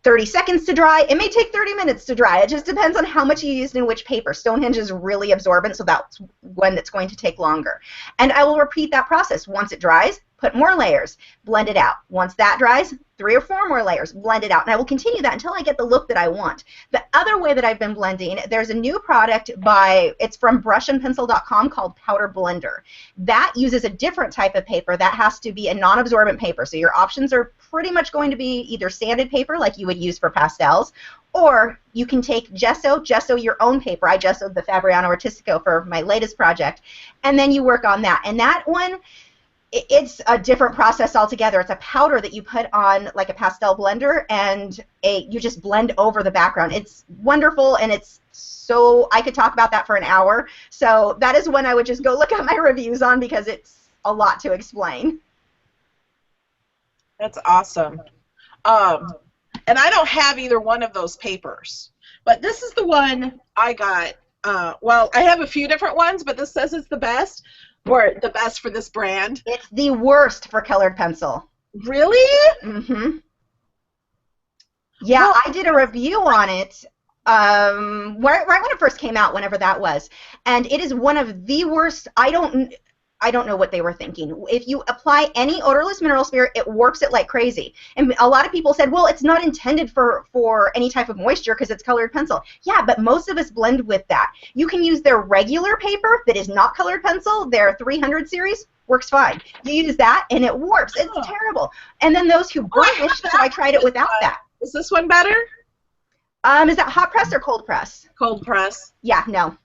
Speaker 4: 30 seconds to dry. It may take 30 minutes to dry. It just depends on how much you used in which paper. Stonehenge is really absorbent, so that's when it's going to take longer. And I will repeat that process. Once it dries, put more layers, blend it out. Once that dries, 3 or 4 more layers, blend it out. And I will continue that until I get the look that I want. The other way that I've been blending, there's a new product it's from brushandpencil.com called Powder Blender. That uses a different type of paper. That has to be a non-absorbent paper. So your options are pretty much going to be either sanded paper like you would use for pastels, or you can take gesso your own paper. I gessoed the Fabriano Artistico for my latest project, and then you work on that. And that one, it's a different process altogether. It's a powder that you put on like a pastel blender, and you just blend over the background. It's wonderful, and I could talk about that for an hour. So that is one I would just go look at my reviews on because it's a lot to explain.
Speaker 3: That's awesome. And I don't have either one of those papers, but this is the one I got. Well, I have a few different ones, but this says it's the best. Or the best for this brand.
Speaker 4: It's the worst for colored pencil.
Speaker 3: Really?
Speaker 4: Mm-hmm. Yeah, well, I did a review on it right when it first came out, whenever that was. And it is one of the worst. I don't know what they were thinking. If you apply any odorless mineral spirit, it warps it like crazy. And a lot of people said, well, it's not intended for any type of moisture because it's colored pencil. Yeah, but most of us blend with that. You can use their regular paper that is not colored pencil, their 300 series, works fine. You use that and it warps. It's terrible. And then those who burnish, so I tried it without that.
Speaker 3: Is this one better?
Speaker 4: Is that hot press or cold press?
Speaker 3: Cold press.
Speaker 4: Yeah, no.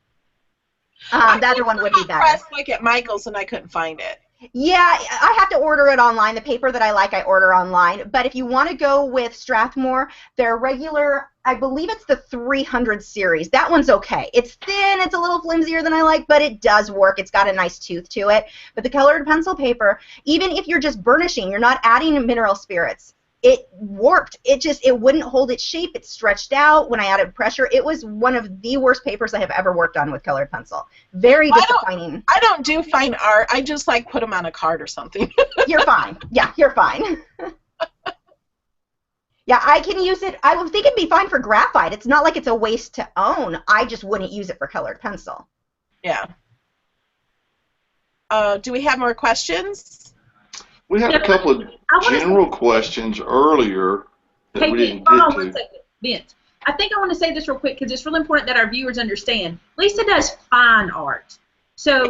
Speaker 4: The other one would be better.
Speaker 3: I like at Michael's and I couldn't find it.
Speaker 4: Yeah, I have to order it online. The paper that I like, I order online. But if you want to go with Strathmore, their regular, I believe it's the 300 series. That one's okay. It's thin, it's a little flimsier than I like, but it does work. It's got a nice tooth to it. But the colored pencil paper, even if you're just burnishing, you're not adding mineral spirits, it warped. It wouldn't hold its shape. It stretched out when I added pressure. It was one of the worst papers I have ever worked on with colored pencil. Very disappointing.
Speaker 3: I don't do fine art. I just like put them on a card or something.
Speaker 4: You're fine. Yeah, you're fine. Yeah, I can use it. I would think it'd be fine for graphite. It's not like it's a waste to own. I just wouldn't use it for colored pencil.
Speaker 3: Yeah. Do we have more questions?
Speaker 2: We had a couple of general questions earlier that we didn't get to.
Speaker 1: Hold on one second, Vince. I think I want to say this real quick because it's really important that our viewers understand. Lisa does fine art. So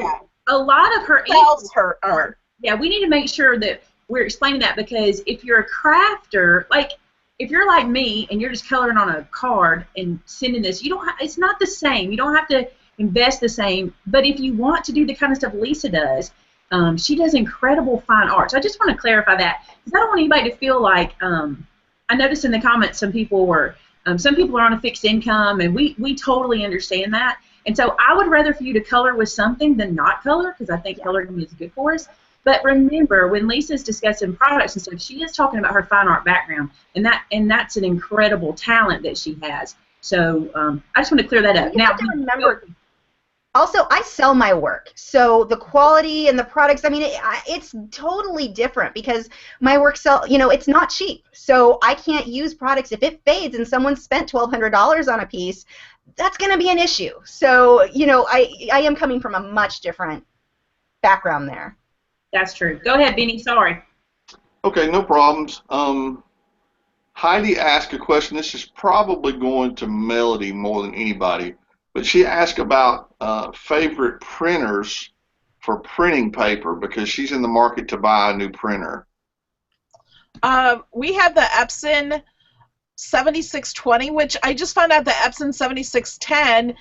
Speaker 1: a lot of her
Speaker 3: sells her art.
Speaker 1: Yeah, we need to make sure that we're explaining that because if you're a crafter, like if you're like me and you're just coloring on a card and sending this, it's not the same. You don't have to invest the same. But if you want to do the kind of stuff Lisa does, she does incredible fine art. So I just want to clarify that because I don't want anybody to feel like I noticed in the comments some people are on a fixed income, and we totally understand that. And so I would rather for you to color with something than not color because I think coloring is good for us. But remember, when Lisa's discussing products and stuff, she is talking about her fine art background, and that's an incredible talent that she has. So I just want to clear that up.
Speaker 4: You have to remember. Also, I sell my work, so the quality and the products, I mean, it's totally different because my work it's not cheap. So I can't use products. If it fades and someone spent $1,200 on a piece, that's going to be an issue. So, I am coming from a much different background there.
Speaker 1: That's true. Go ahead, Benny. Sorry.
Speaker 2: Okay, no problems. Heidi asked a question. This is probably going to Melody more than anybody, but she asked about favorite printers for printing paper because she's in the market to buy a new printer.
Speaker 3: We have the Epson 7620, which I just found out the Epson 7610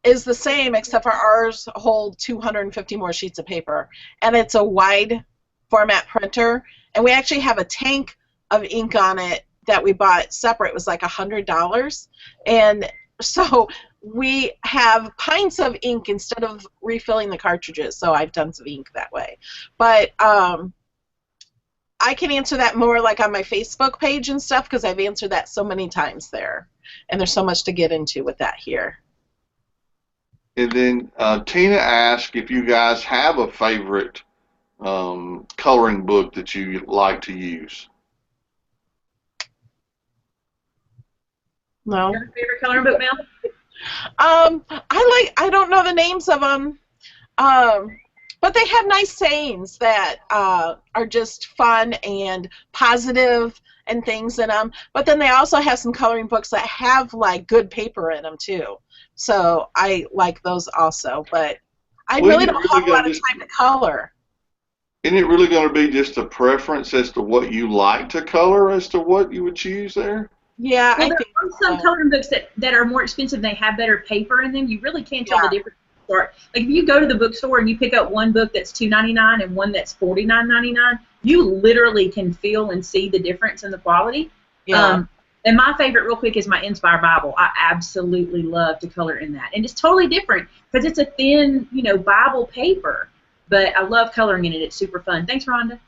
Speaker 3: is the same, except for ours hold 250 more sheets of paper, and it's a wide format printer, and we actually have a tank of ink on it that we bought separate. It was like $100, and so we have pints of ink instead of refilling the cartridges, so I've done some ink that way. But I can answer that more like on my Facebook page and stuff because I've answered that so many times there, and there's so much to get into with that here.
Speaker 2: And then Tina asked if you guys have a favorite coloring book that you like to use.
Speaker 3: No.
Speaker 1: Your favorite coloring book, Mel?
Speaker 3: I don't know the names of them, but they have nice sayings that are just fun and positive and things in them. But then they also have some coloring books that have like good paper in them too. So I like those also. But I really don't have a lot of time to color.
Speaker 2: Isn't it really going to be just a preference as to what you like to color as to what you would choose there?
Speaker 3: Yeah,
Speaker 1: well,
Speaker 3: I
Speaker 1: there
Speaker 3: think
Speaker 1: are some coloring books that are more expensive. They have better paper in them. You really can't tell the difference. Like if you go to the bookstore and you pick up one book that's $2.99 and one that's $49.99, you literally can feel and see the difference in the quality.
Speaker 3: Yeah.
Speaker 1: And my favorite, real quick, is my Inspire Bible. I absolutely love to color in that, and it's totally different because it's a thin, Bible paper. But I love coloring in it. It's super fun. Thanks, Rhonda.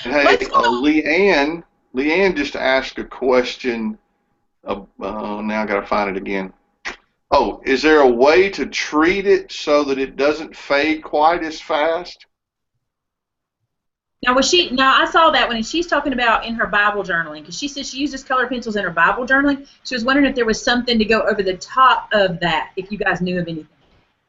Speaker 2: And hey, Leanne just asked a question. Now I got to find it again. Oh, is there a way to treat it so that it doesn't fade quite as fast?
Speaker 1: Now, I saw that when she's talking about in her Bible journaling, because she says she uses color pencils in her Bible journaling. She was wondering if there was something to go over the top of that, if you guys knew of anything.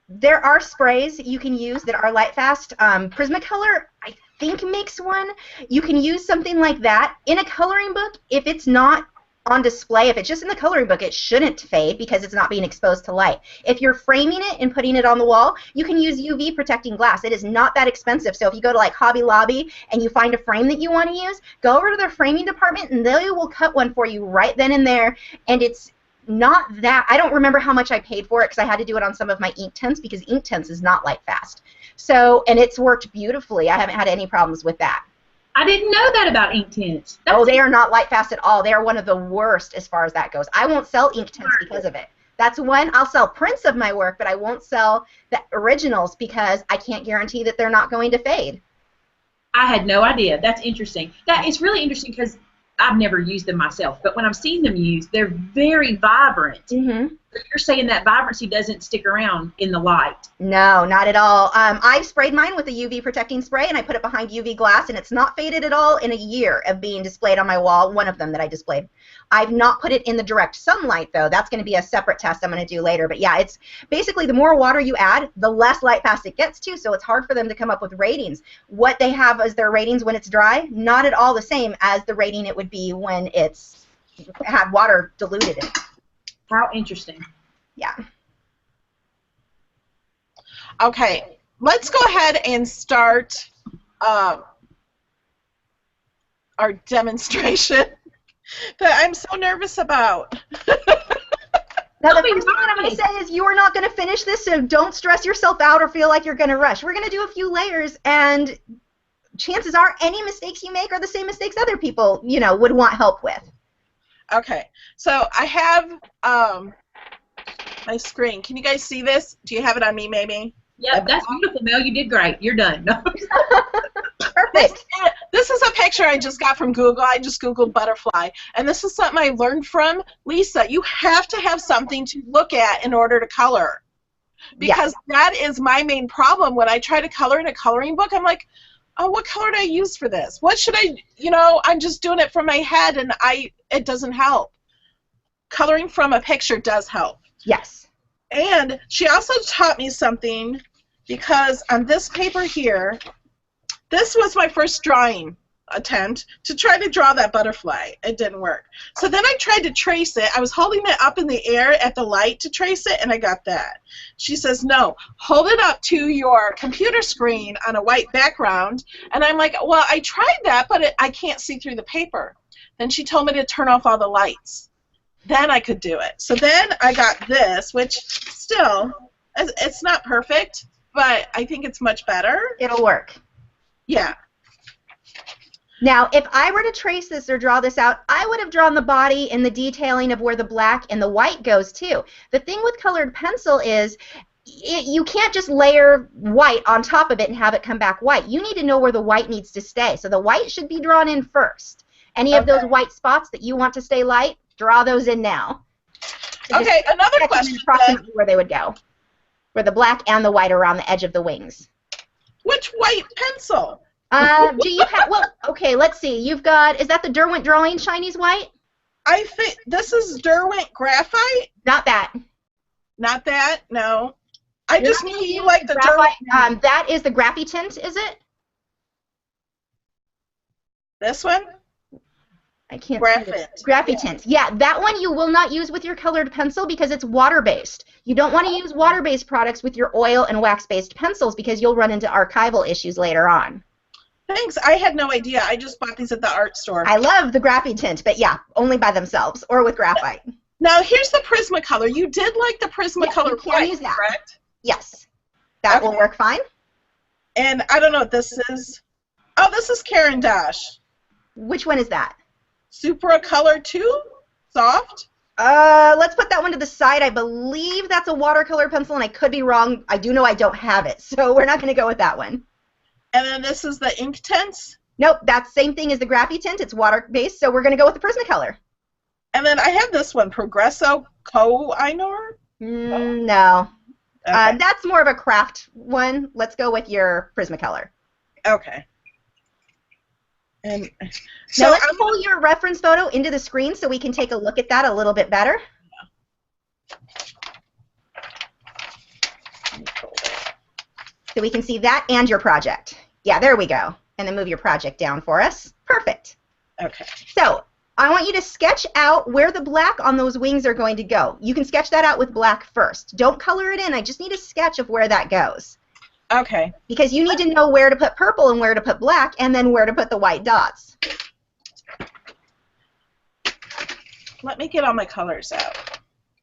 Speaker 4: There are sprays you can use that are light fast. Prismacolor, I think, makes one. You can use something like that in a coloring book. If it's not on display, if it's just in the coloring book, it shouldn't fade because it's not being exposed to light. If you're framing it and putting it on the wall, you can use UV protecting glass. It is not that expensive. So if you go to like Hobby Lobby and you find a frame that you want to use, go over to their framing department and they will cut one for you right then and there. And it's not that, I don't remember how much I paid for it because I had to do it on some of my ink tints because ink tints is not light fast. So, and it's worked beautifully. I haven't had any problems with that.
Speaker 1: I didn't know that about ink tints.
Speaker 4: They are not light fast at all. They are one of the worst as far as that goes. I won't sell ink tints because of it. That's one. I'll sell prints of my work, but I won't sell the originals because I can't guarantee that they're not going to fade.
Speaker 1: I had no idea. That's interesting. It's really interesting because I've never used them myself, but when I've seen them used, they're very vibrant. Mm-hmm. You're saying that vibrancy doesn't stick around in the light.
Speaker 4: No, not at all. I've sprayed mine with a UV protecting spray, and I put it behind UV glass, and it's not faded at all in a year of being displayed on my wall, one of them that I displayed. I've not put it in the direct sunlight, though. That's going to be a separate test I'm going to do later. But, yeah, it's basically the more water you add, the less light fast it gets to, so it's hard for them to come up with ratings. What they have as their ratings when it's dry, not at all the same as the rating it would be when it's had water diluted in it.
Speaker 1: How interesting.
Speaker 4: Yeah.
Speaker 3: Okay, let's go ahead and start our demonstration that I'm so nervous about.
Speaker 4: Now, the first thing I'm going to say is you are not going to finish this, so don't stress yourself out or feel like you're going to rush. We're going to do a few layers, and chances are any mistakes you make are the same mistakes other people, would want help with.
Speaker 3: Okay, so I have my screen. Can you guys see this? Do you have it on me, maybe?
Speaker 1: Yep, that's beautiful, Mel. You did great. You're done. No.
Speaker 4: Perfect.
Speaker 3: This is a picture I just got from Google. I just Googled butterfly. And this is something I learned from Lisa. You have to have something to look at in order to color. because that is my main problem. When I try to color in a coloring book, I'm like, oh, what color do I use for this? What should I, I'm just doing it from my head, and it doesn't help. Coloring from a picture does help.
Speaker 4: Yes.
Speaker 3: And she also taught me something, because on this paper here, this was my first drawing attempt to try to draw that butterfly. It didn't work. So then I tried to trace it. I was holding it up in the air at the light to trace it, and I got that. She says, no, hold it up to your computer screen on a white background. And I'm like, well, I tried that, but I can't see through the paper. Then she told me to turn off all the lights. Then I could do it. So then I got this, which still, it's not perfect, but I think it's much better.
Speaker 4: It'll work.
Speaker 3: Yeah.
Speaker 4: Now, if I were to trace this or draw this out, I would have drawn the body and the detailing of where the black and the white goes too. The thing with colored pencil is you can't just layer white on top of it and have it come back white. You need to know where the white needs to stay. So the white should be drawn in first. Any of those white spots that you want to stay light, draw those in now. So
Speaker 3: okay, another question.
Speaker 4: Approximately where they would go, where the black and the white are around the edge of the wings.
Speaker 3: Which white pencil?
Speaker 4: Do you have, well, okay, let's see. You've got, is that the Derwent Drawing Chinese white?
Speaker 3: I think this is Derwent Graphite.
Speaker 4: Not that.
Speaker 3: Not that, no. I just knew you like the Derwent.
Speaker 4: That is the Graphy Tint, is it?
Speaker 3: This one?
Speaker 4: I can't
Speaker 3: Graphite.
Speaker 4: Graphy Tint. Yeah, that one you will not use with your colored pencil because it's water-based. You don't want to use water-based products with your oil and wax-based pencils because you'll run into archival issues later on.
Speaker 3: Thanks. I had no idea. I just bought these at the art store.
Speaker 4: I love the Graphy Tint, but yeah, only by themselves or with graphite.
Speaker 3: Now, here's the Prismacolor. You did like the Prismacolor white,
Speaker 4: use that.
Speaker 3: correct?
Speaker 4: Yes. That will work fine.
Speaker 3: And I don't know what this is. Oh, this is Caran d'Ache.
Speaker 4: Which one is that?
Speaker 3: Supra Color 2? Soft?
Speaker 4: Let's put that one to the side. I believe that's a watercolor pencil, and I could be wrong. I do know I don't have it, so we're not going to go with that one.
Speaker 3: And then this is the Inktense?
Speaker 4: Nope, that's the same thing as the Graphy Tint. It's water-based, so we're going to go with the Prismacolor.
Speaker 3: And then I have this one, Progresso Koh-i-Noor?
Speaker 4: No.
Speaker 3: Okay.
Speaker 4: That's more of a craft one. Let's go with your Prismacolor.
Speaker 3: Okay. And so
Speaker 4: now let's pull your reference photo into the screen so we can take a look at that a little bit better. So we can see that and your project. Yeah, there we go. And then move your project down for us. Perfect.
Speaker 3: Okay.
Speaker 4: So I want you to sketch out where the black on those wings are going to go. You can sketch that out with black first. Don't color it in. I just need a sketch of where that goes.
Speaker 3: Okay.
Speaker 4: Because you need to know where to put purple and where to put black and then where to put the white dots.
Speaker 3: Let me get all my colors out.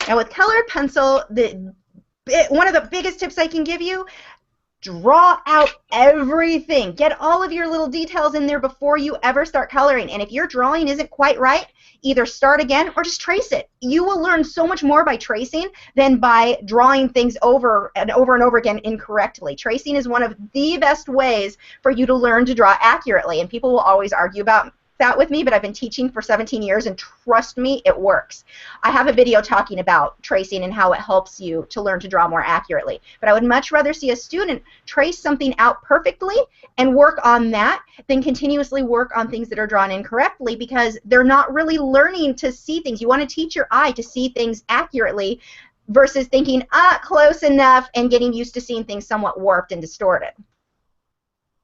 Speaker 4: Now with colored pencil, one of the biggest tips I can give you, draw out everything. Get all of your little details in there before you ever start coloring. And if your drawing isn't quite right, either start again or just trace it. You will learn so much more by tracing than by drawing things over and over and over again incorrectly. Tracing is one of the best ways for you to learn to draw accurately. And people will always argue about that with me, but I've been teaching for 17 years, and trust me, it works. I have a video talking about tracing and how it helps you to learn to draw more accurately. But I would much rather see a student trace something out perfectly and work on that than continuously work on things that are drawn incorrectly, because they're not really learning to see things. You want to teach your eye to see things accurately versus thinking, close enough, and getting used to seeing things somewhat warped and distorted.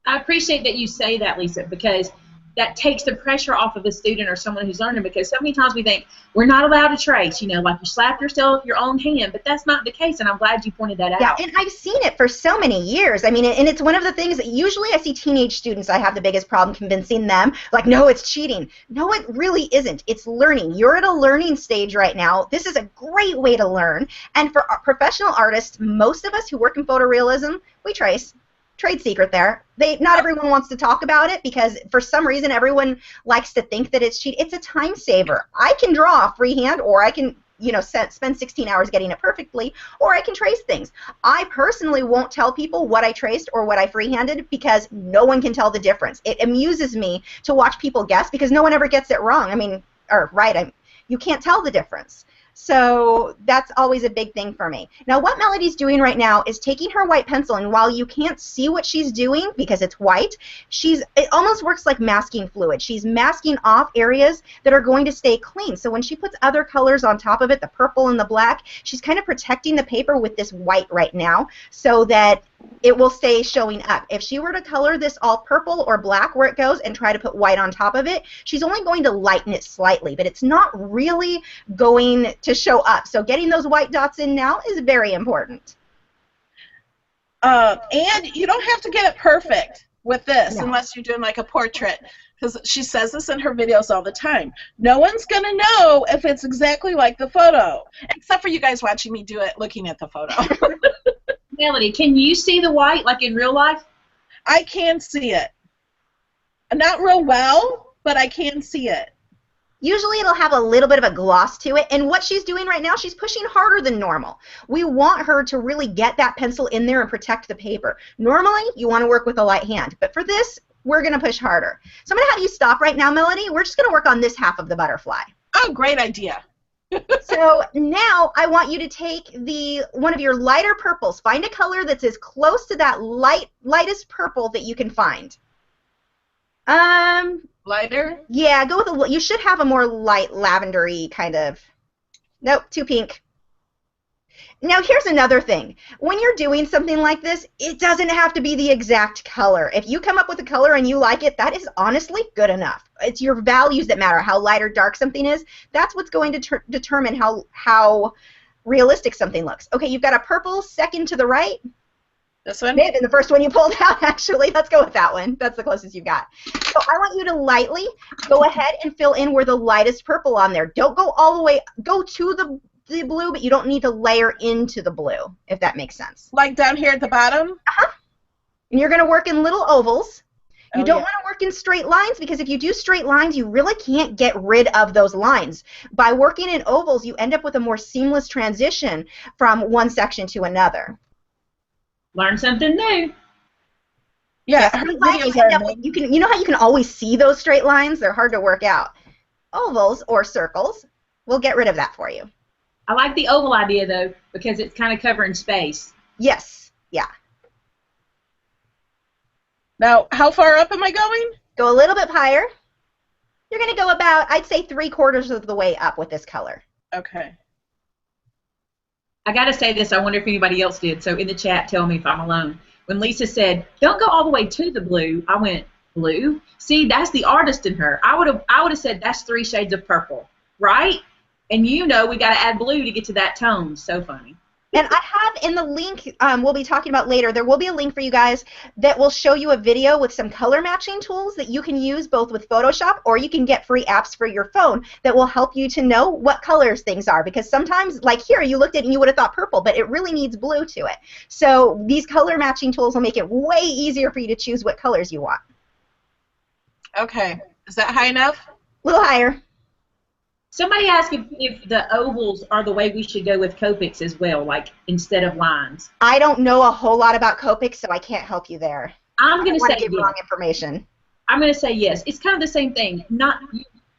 Speaker 1: I appreciate that you say that, Lisa, because that takes the pressure off of the student or someone who's learning, because so many times we think we're not allowed to trace, like you slap yourself your own hand, but that's not the case, and I'm glad you pointed that out.
Speaker 4: Yeah, and I've seen it for so many years. I mean, and it's one of the things that usually I see teenage students, I have the biggest problem convincing them, like, no, it's cheating. No, it really isn't. It's learning. You're at a learning stage right now. This is a great way to learn, and for professional artists, most of us who work in photorealism, we trace. Trade secret there. Not everyone wants to talk about it because for some reason everyone likes to think that it's cheat. It's a time saver. I can draw freehand, or I can, spend 16 hours getting it perfectly, or I can trace things. I personally won't tell people what I traced or what I freehanded because no one can tell the difference. It amuses me to watch people guess because no one ever gets it wrong. I mean, or right. You can't tell the difference. So that's always a big thing for me. Now what Melody's doing right now is taking her white pencil, and while you can't see what she's doing because it's white, it almost works like masking fluid. She's masking off areas that are going to stay clean. So when she puts other colors on top of it, the purple and the black, she's kind of protecting the paper with this white right now so that it will stay showing up. If she were to color this all purple or black where it goes and try to put white on top of it, she's only going to lighten it slightly, but it's not really going to show up. So getting those white dots in now is very important.
Speaker 3: And you don't have to get it perfect with this unless you're doing like a portrait, because she says this in her videos all the time. No one's going to know if it's exactly like the photo, except for you guys watching me do it looking at the photo.
Speaker 1: Melody, can you see the white like in real life?
Speaker 3: I can see it. Not real well, but I can see it.
Speaker 4: Usually it'll have a little bit of a gloss to it, and what she's doing right now, she's pushing harder than normal. We want her to really get that pencil in there and protect the paper. Normally, you want to work with a light hand, but for this, we're going to push harder. So I'm going to have you stop right now, Melody. We're just going to work on this half of the butterfly.
Speaker 3: Oh, great idea.
Speaker 4: So now I want you to take one of your lighter purples. Find a color that's as close to that lightest purple that you can find.
Speaker 3: Lighter?
Speaker 4: Yeah, go with you should have a more light lavendery kind of. Nope, too pink. Now here's another thing. When you're doing something like this, it doesn't have to be the exact color. If you come up with a color and you like it, that is honestly good enough. It's your values that matter, how light or dark something is. That's what's going to determine how realistic something looks. Okay, you've got a purple second to the right.
Speaker 3: This one?
Speaker 4: And the first one you pulled out, actually. Let's go with that one. That's the closest you've got. So I want you to lightly go ahead and fill in where the lightest purple on there. Don't go all the way, go to the blue, but you don't need to layer into the blue, if that makes sense.
Speaker 3: Like down here at the bottom?
Speaker 4: Uh-huh. And you're going to work in little ovals. You don't want to work in straight lines, because if you do straight lines, you really can't get rid of those lines. By working in ovals, you end up with a more seamless transition from one section to another.
Speaker 1: Learn something new.
Speaker 4: Yeah, you know how you can always see those straight lines? They're hard to work out. Ovals or circles, we'll get rid of that for you.
Speaker 1: I like the oval idea, though, because it's kind of covering space.
Speaker 4: Yes, yeah.
Speaker 3: Now, how far up am I going?
Speaker 4: Go a little bit higher. You're going to go about, I'd say, 3/4 of the way up with this color.
Speaker 3: Okay.
Speaker 1: I got to say this. I wonder if anybody else did. So in the chat, tell me if I'm alone. When Lisa said, don't go all the way to the blue, I went, blue? See, that's the artist in her. I would have said that's 3 shades of purple, right? And you know we got to add blue to get to that tone. So funny.
Speaker 4: And I have in the link we'll be talking about later, there will be a link for you guys that will show you a video with some color matching tools that you can use both with Photoshop, or you can get free apps for your phone that will help you to know what colors things are. Because sometimes, like here, you looked at it and you would have thought purple, but it really needs blue to it. So these color matching tools will make it way easier for you to choose what colors you want.
Speaker 3: Okay. Is that high enough?
Speaker 4: A little higher.
Speaker 1: Somebody asked if the ovals are the way we should go with Copics as well, like instead of lines.
Speaker 4: I don't know a whole lot about Copics, so I can't help you there.
Speaker 1: I'm going to say
Speaker 4: give wrong information.
Speaker 1: I'm going to say yes. It's kind of the same thing.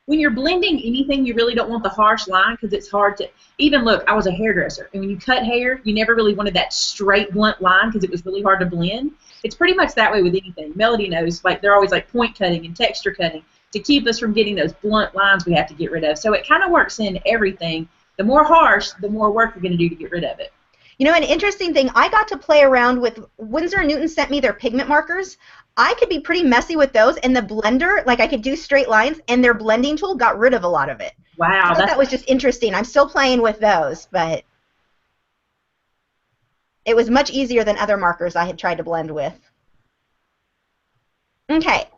Speaker 1: When you're blending anything, you really don't want the harsh line, because it's hard to even look. I was a hairdresser, and when you cut hair, you never really wanted that straight, blunt line because it was really hard to blend. It's pretty much that way with anything. Melody knows, like they're always like point cutting and texture cutting to keep us from getting those blunt lines we have to get rid of. So it kind of works in everything. The more harsh, the more work you're going to do to get rid of it.
Speaker 4: You know, an interesting thing, I got to play around with, Winsor & Newton sent me their pigment markers. I could be pretty messy with those, and the blender, like I could do straight lines, and their blending tool got rid of a lot of it.
Speaker 1: Wow.
Speaker 4: That was just interesting. I'm still playing with those, but it was much easier than other markers I had tried to blend with. Okay.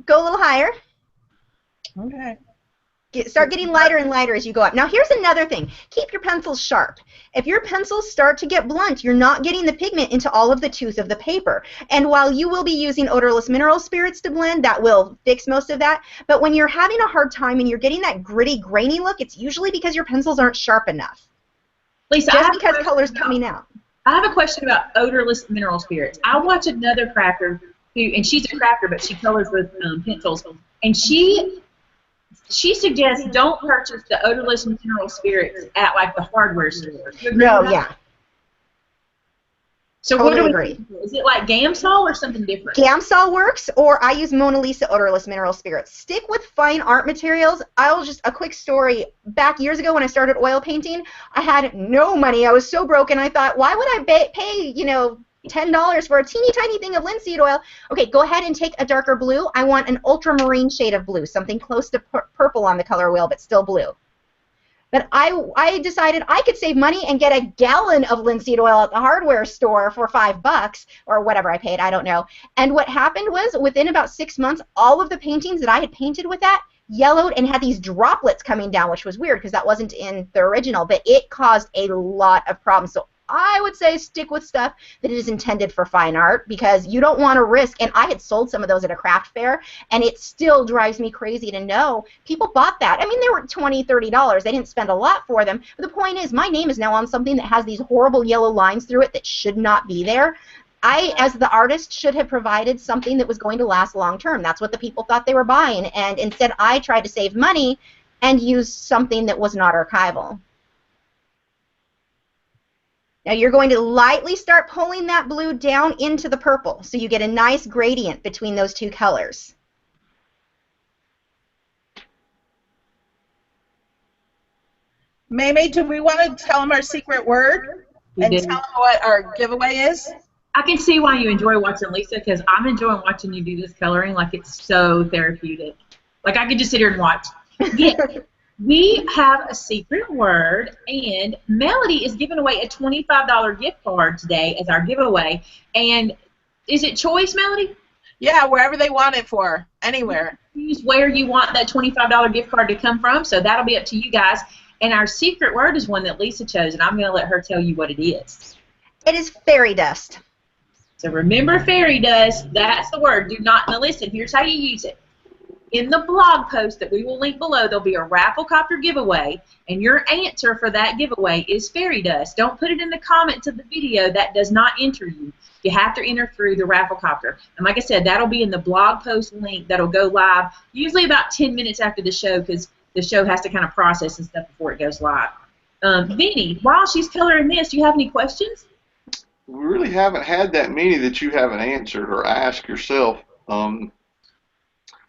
Speaker 4: Go a little higher.
Speaker 3: Okay.
Speaker 4: Start getting lighter and lighter as you go up. Now here's another thing. Keep your pencils sharp. If your pencils start to get blunt, you're not getting the pigment into all of the tooth of the paper. And while you will be using odorless mineral spirits to blend, that will fix most of that. But when you're having a hard time and you're getting that gritty, grainy look, it's usually because your pencils aren't sharp enough.
Speaker 1: Lisa,
Speaker 4: just because color's coming out.
Speaker 1: I have a question about odorless mineral spirits. I watch another crafter and she's a crafter, but she colors with pencils, and she She suggests don't purchase the odorless mineral spirits at like the hardware store.
Speaker 4: No, yeah.
Speaker 1: So
Speaker 4: Totally
Speaker 1: what
Speaker 4: agree.
Speaker 1: Is it like Gamsol or something different?
Speaker 4: Gamsol works, or I use Mona Lisa odorless mineral spirits. Stick with fine art materials. A quick story. Back years ago when I started oil painting, I had no money. I was so broke, and I thought, why would I pay, $10 for a teeny tiny thing of linseed oil? Okay, go ahead and take a darker blue. I want an ultramarine shade of blue, something close to purple on the color wheel, but still blue. But I decided I could save money and get a gallon of linseed oil at the hardware store for $5 or whatever I paid, I don't know. And what happened was within about 6 months, all of the paintings that I had painted with that yellowed and had these droplets coming down, which was weird because that wasn't in the original, but it caused a lot of problems. So I would say stick with stuff that is intended for fine art because you don't want to risk, and I had sold some of those at a craft fair, and it still drives me crazy to know people bought that. I mean, they were $20, $30. They didn't spend a lot for them, but the point is my name is now on something that has these horrible yellow lines through it that should not be there. I, as the artist, should have provided something that was going to last long term. That's what the people thought they were buying, and instead I tried to save money and use something that was not archival. Now you're going to lightly start pulling that blue down into the purple so you get a nice gradient between those two colors.
Speaker 3: Maymay, do we want to tell them our secret word and tell them what our giveaway is?
Speaker 1: I can see why you enjoy watching Lisa because I'm enjoying watching you do this coloring. Like, it's so therapeutic. Like, I could just sit here and watch. Yeah. We have a secret word, and Melody is giving away a $25 gift card today as our giveaway. And is it choice, Melody?
Speaker 3: Yeah, wherever they want it for, anywhere.
Speaker 1: Choose where you want that $25 gift card to come from, so that'll be up to you guys. And our secret word is one that Lisa chose, and I'm going to let her tell you what it is.
Speaker 4: It is fairy dust.
Speaker 1: So remember fairy dust. That's the word. Do not, now listen, here's how you use it. In the blog post that we will link below, there'll be a rafflecopter giveaway, and your answer for that giveaway is fairy dust. Don't put it in the comments of the video. That does not enter you. You have to enter through the rafflecopter. And like I said, that'll be in the blog post link that'll go live usually about 10 minutes after the show because the show has to kind of process and stuff before it goes live. Vinny, while she's coloring this, do you have any questions?
Speaker 2: We really haven't had that many that you haven't answered or asked yourself.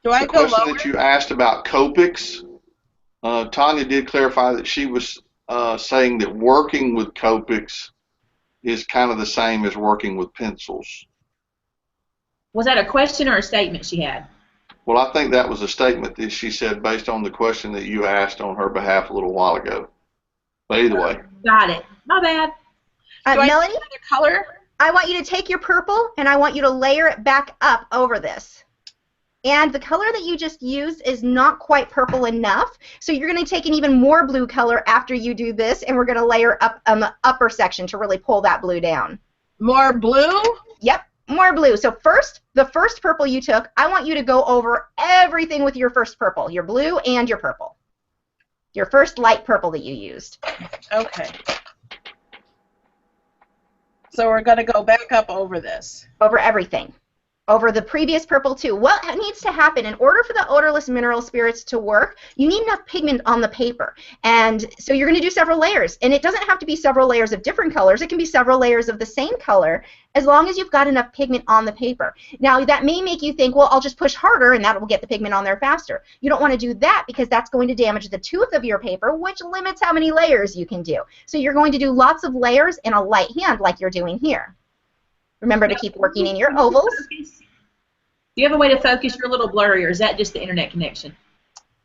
Speaker 3: Do I
Speaker 2: the
Speaker 3: go
Speaker 2: question
Speaker 3: lower?
Speaker 2: that you asked about Copics, Tanya did clarify that she was saying that working with Copics is kind of the same as working with pencils.
Speaker 1: Was that a question or a statement she had?
Speaker 2: Well, I think that was a statement that she said based on the question that you asked on her behalf a little while ago. But either way.
Speaker 1: Got it. My bad.
Speaker 4: Melanie,
Speaker 3: another color?
Speaker 4: I want you to take your purple and I want you to layer it back up over this. And the color that you just used is not quite purple enough, so you're going to take an even more blue color after you do this, and we're going to layer up on the upper section to really pull that blue down.
Speaker 3: More blue?
Speaker 4: Yep, more blue. So first, the first purple you took, I want you to go over everything with your first purple, your blue and your purple. Your first light purple that you used.
Speaker 3: Okay. So we're going to go back up over this.
Speaker 4: Over everything. Over the previous purple too. What needs to happen in order for the odorless mineral spirits to work, you need enough pigment on the paper. And so you're going to do several layers. And it doesn't have to be several layers of different colors. It can be several layers of the same color as long as you've got enough pigment on the paper. Now that may make you think, well, I'll just push harder and that will get the pigment on there faster. You don't want to do that because that's going to damage the tooth of your paper, which limits how many layers you can do. So you're going to do lots of layers in a light hand like you're doing here. Remember to keep working in your ovals.
Speaker 1: Do you have a way to focus? You're a little blurry, or is that just the internet connection?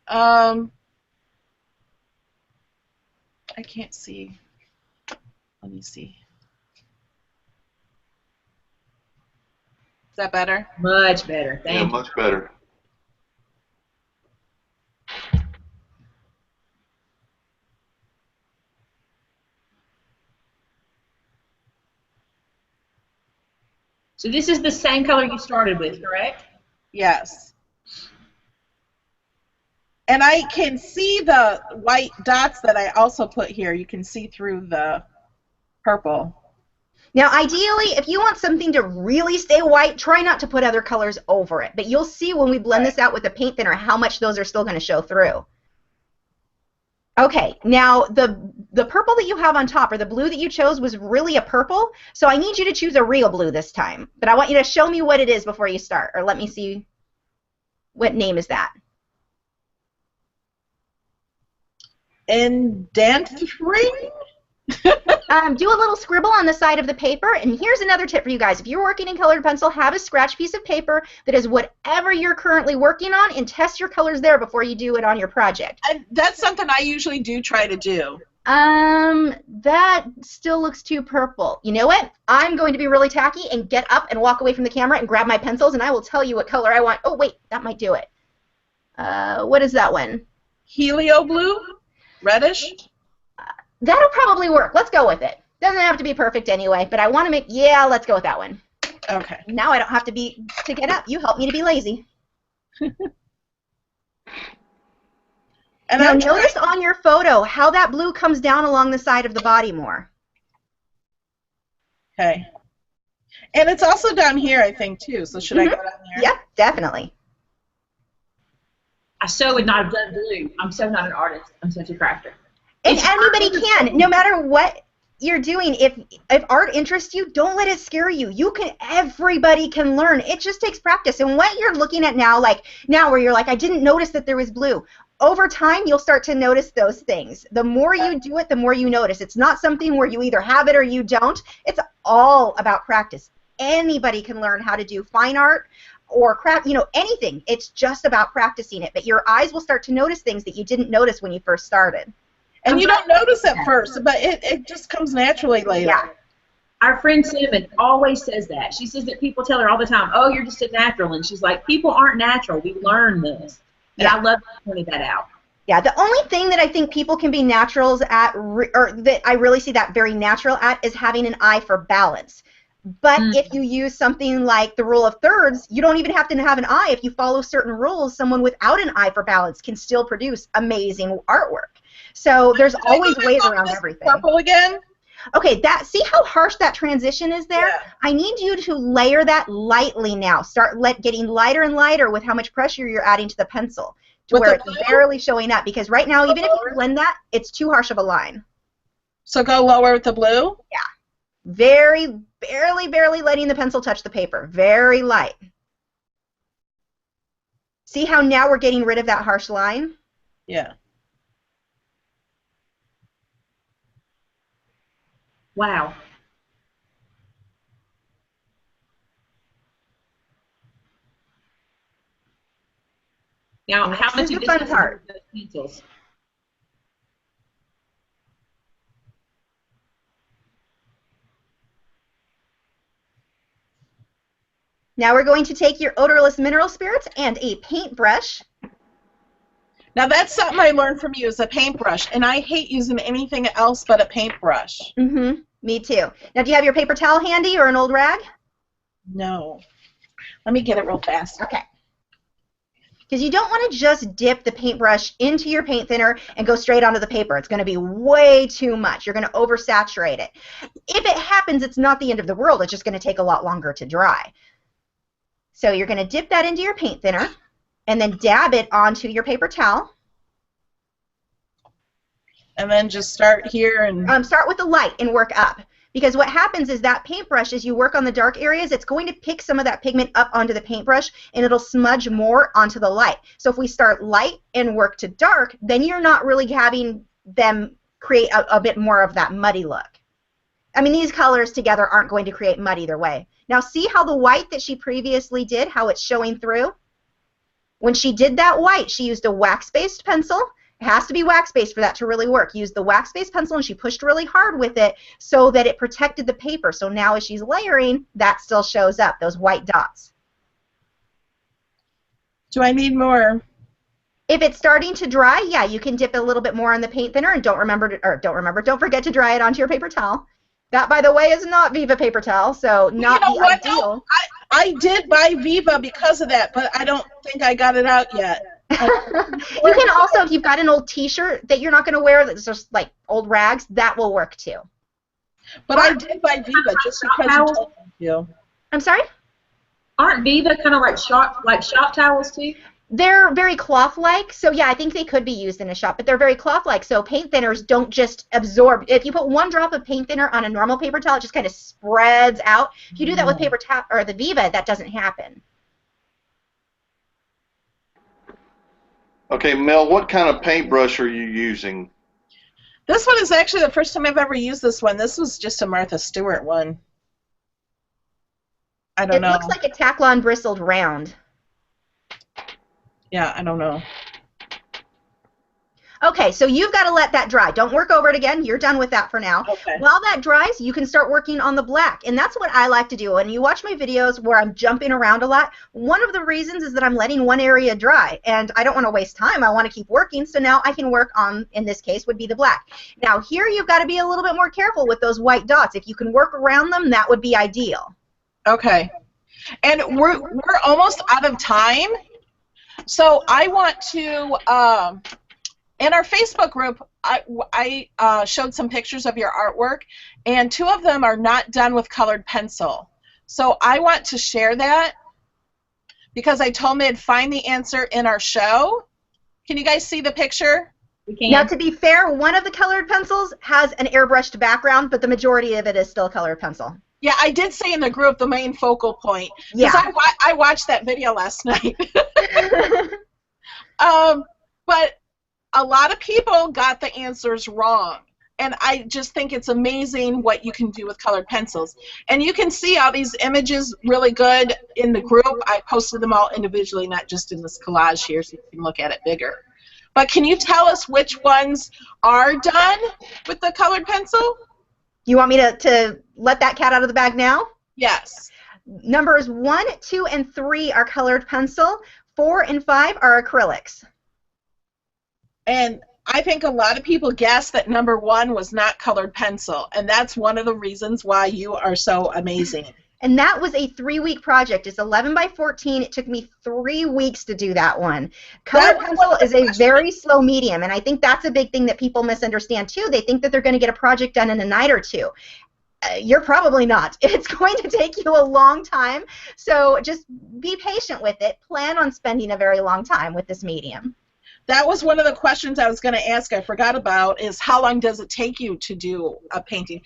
Speaker 3: I can't see. Let me see. Is that better?
Speaker 1: Much better. Thank you.
Speaker 2: Much better.
Speaker 1: So this is the same color you started with, correct?
Speaker 3: Yes. And I can see the white dots that I also put here. You can see through the purple.
Speaker 4: Now, ideally, if you want something to really stay white, try not to put other colors over it. But you'll see when we blend this out with the paint thinner how much those are still going to show through. Okay, now the purple that you have on top, or the blue that you chose, was really a purple. So I need you to choose a real blue this time. But I want you to show me what it is before you start. Or let me see. What name is that?
Speaker 3: Indentring?
Speaker 4: Do a little scribble on the side of the paper, and here's another tip for you guys. If you're working in colored pencil, have a scratch piece of paper that is whatever you're currently working on, and test your colors there before you do it on your project.
Speaker 3: And that's something I usually do try to do.
Speaker 4: That still looks too purple. You know what? I'm going to be really tacky and get up and walk away from the camera and grab my pencils, and I will tell you what color I want. Oh, wait, that might do it. What is that one?
Speaker 3: Helio blue? Reddish?
Speaker 4: That'll probably work. Let's go with it. Doesn't have to be perfect anyway, but I want to make, yeah, let's go with that one.
Speaker 3: Okay.
Speaker 4: Now I don't have to get up. You help me to be lazy.
Speaker 3: And
Speaker 4: now notice on your photo how that blue comes down along the side of the body more.
Speaker 3: Okay. And it's also down here, I think, too. So should I go down here?
Speaker 4: Yep, definitely.
Speaker 1: I so would not have done blue. I'm so not an artist. I'm such a crafter.
Speaker 4: And anybody can, no matter what you're doing. If art interests you, don't let it scare you. Everybody can learn. It just takes practice. And what you're looking at now, like now where you're like, I didn't notice that there was blue. Over time, you'll start to notice those things. The more you do it, the more you notice. It's not something where you either have it or you don't. It's all about practice. Anybody can learn how to do fine art or craft, anything. It's just about practicing it. But your eyes will start to notice things that you didn't notice when you first started.
Speaker 3: And you don't notice at first, but it just comes naturally later.
Speaker 4: Yeah.
Speaker 1: Our friend Cinnamon always says that. She says that people tell her all the time, oh, you're just a natural. And she's like, people aren't natural. We learn this. And I love that you pointed that out.
Speaker 4: Yeah, the only thing that I think people can be naturals at, or that I really see that very natural at, is having an eye for balance. But if you use something like the rule of thirds, you don't even have to have an eye. If you follow certain rules, someone without an eye for balance can still produce amazing artwork. So there's always ways around everything.
Speaker 3: Purple again?
Speaker 4: Okay, see how harsh that transition is there? Yeah. I need you to layer that lightly now. Start getting lighter and lighter with how much pressure you're adding to the pencil, to where it's barely showing up. Because right now, even if you blend that, it's too harsh of a line.
Speaker 3: So go lower with the blue?
Speaker 4: Yeah. Barely letting the pencil touch the paper. Very light. See how now we're getting rid of that harsh line?
Speaker 3: Yeah.
Speaker 1: Wow. Now, how much of this is those pencils?
Speaker 4: Now we're going to take your odorless mineral spirits and a paintbrush.
Speaker 3: Now that's something I learned from you, is a paintbrush, and I hate using anything else but a paintbrush.
Speaker 4: Mm-hmm. Me too. Now, do you have your paper towel handy or an old rag?
Speaker 3: No. Let me get it real fast.
Speaker 4: Okay. Because you don't want to just dip the paintbrush into your paint thinner and go straight onto the paper. It's going to be way too much. You're going to oversaturate it. If it happens, it's not the end of the world. It's just going to take a lot longer to dry. So you're going to dip that into your paint thinner and then dab it onto your paper towel.
Speaker 3: And then just start here and...
Speaker 4: Start with the light and work up. Because what happens is that paintbrush, as you work on the dark areas, it's going to pick some of that pigment up onto the paintbrush, and it'll smudge more onto the light. So if we start light and work to dark, then you're not really having them create a bit more of that muddy look. I mean, these colors together aren't going to create mud either way. Now see how the white that she previously did, how it's showing through? When she did that white, she used a wax-based pencil. It has to be wax-based for that to really work. Use the wax-based pencil, and she pushed really hard with it so that it protected the paper. So now as she's layering, that still shows up, those white dots.
Speaker 3: Do I need more?
Speaker 4: If it's starting to dry, yeah, you can dip a little bit more on the paint thinner, and don't forget to dry it onto your paper towel. That, by the way, is not Viva paper towel, so not the ideal.
Speaker 3: No, I did buy Viva because of that, but I don't think I got it out yet.
Speaker 4: You can also, if you've got an old T-shirt that you're not going to wear, that's just like old rags, that will work too.
Speaker 3: But I did buy Viva just because you told me to.
Speaker 4: I'm sorry?
Speaker 1: Aren't Viva kind of like shop towels too?
Speaker 4: They're very cloth-like, so yeah, I think they could be used in a shop, but they're very cloth-like, so paint thinners don't just absorb. If you put one drop of paint thinner on a normal paper towel, it just kind of spreads out. If you do that with paper towel or the Viva, that doesn't happen.
Speaker 2: Okay, Mel, what kind of paintbrush are you using?
Speaker 3: This one is actually the first time I've ever used this one. This was just a Martha Stewart one. I don't know.
Speaker 4: It looks like a Taklon bristled round.
Speaker 3: Yeah, I don't know.
Speaker 4: Okay, so you've got to let that dry. Don't work over it again. You're done with that for now.
Speaker 3: Okay.
Speaker 4: While that dries, you can start working on the black. And that's what I like to do. When you watch my videos where I'm jumping around a lot, one of the reasons is that I'm letting one area dry. And I don't want to waste time. I want to keep working. So now I can work on, in this case, would be the black. Now here you've got to be a little bit more careful with those white dots. If you can work around them, that would be ideal.
Speaker 3: Okay. And we're almost out of time. So I want to, in our Facebook group, I showed some pictures of your artwork, and 2 of them are not done with colored pencil. So I want to share that because I told me I'd find the answer in our show. Can you guys see the picture?
Speaker 1: We can.
Speaker 4: Now, to be fair, one of the colored pencils has an airbrushed background, but the majority of it is still colored pencil.
Speaker 3: Yeah, I did say in the group the main focal point.
Speaker 4: Yeah.
Speaker 3: I watched that video last night. But a lot of people got the answers wrong. And I just think it's amazing what you can do with colored pencils. And you can see all these images really good in the group. I posted them all individually, not just in this collage here, so you can look at it bigger. But can you tell us which ones are done with the colored pencil?
Speaker 4: You want me to let that cat out of the bag now?
Speaker 3: Yes.
Speaker 4: Numbers 1, 2, and 3 are colored pencil. 4 and 5 are acrylics.
Speaker 3: And I think a lot of people guessed that number 1 was not colored pencil, and that's one of the reasons why you are so amazing.
Speaker 4: And that was a 3-week project. It's 11 by 14. It took me 3 weeks to do that one. Colored pencil is a very slow medium, and I think that's a big thing that people misunderstand too. They think that they're going to get a project done in a night or 2. You're probably not. It's going to take you a long time, so just be patient with it. Plan on spending a very long time with this medium.
Speaker 3: That was one of the questions I was going to ask. I forgot about is how long does it take you to do a painting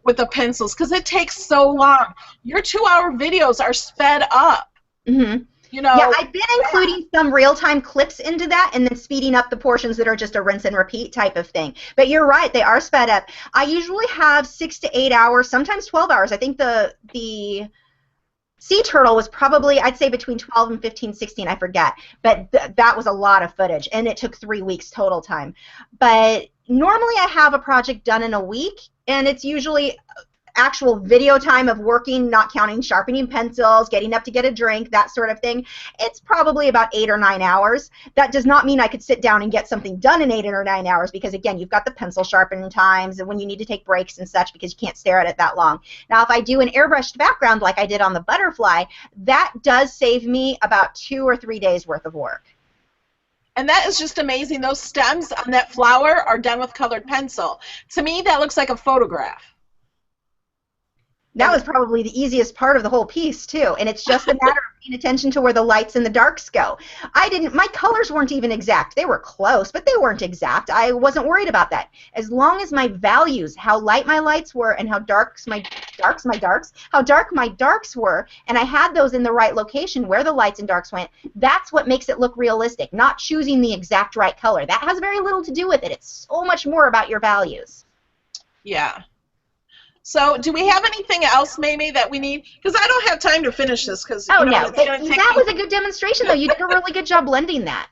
Speaker 3: with the pencils? Because it takes so long. Your 2-hour videos are sped up.
Speaker 4: Mm-hmm.
Speaker 3: You know.
Speaker 4: Yeah, I've been including some real-time clips into that and then speeding up the portions that are just a rinse and repeat type of thing. But you're right, they are sped up. I usually have 6 to 8 hours, sometimes 12 hours. I think the sea turtle was probably, I'd say, between 12 and 15, 16, I forget. But that was a lot of footage, and it took 3 weeks total time. But normally I have a project done in a week, and it's usually actual video time of working, not counting sharpening pencils, getting up to get a drink, that sort of thing. It's probably about 8 or 9 hours. That does not mean I could sit down and get something done in 8 or 9 hours because, again, you've got the pencil sharpening times and when you need to take breaks and such because you can't stare at it that long. Now, if I do an airbrushed background like I did on the butterfly, that does save me about 2 or 3 days worth of work.
Speaker 3: And that is just amazing. Those stems on that flower are done with colored pencil. To me, that looks like a photograph.
Speaker 4: That was probably the easiest part of the whole piece, too, and it's just a matter of paying attention to where the lights and the darks go. My colors weren't even exact. They were close, but they weren't exact. I wasn't worried about that. As long as my values, how light my lights were and how dark my darks were, and I had those in the right location where the lights and darks went, that's what makes it look realistic, not choosing the exact right color. That has very little to do with it. It's so much more about your values.
Speaker 3: Yeah. So, do we have anything else, Maymay, that we need? Because I don't have time to finish this.
Speaker 4: Oh, no. That was a good demonstration, though. You did a really good job blending that.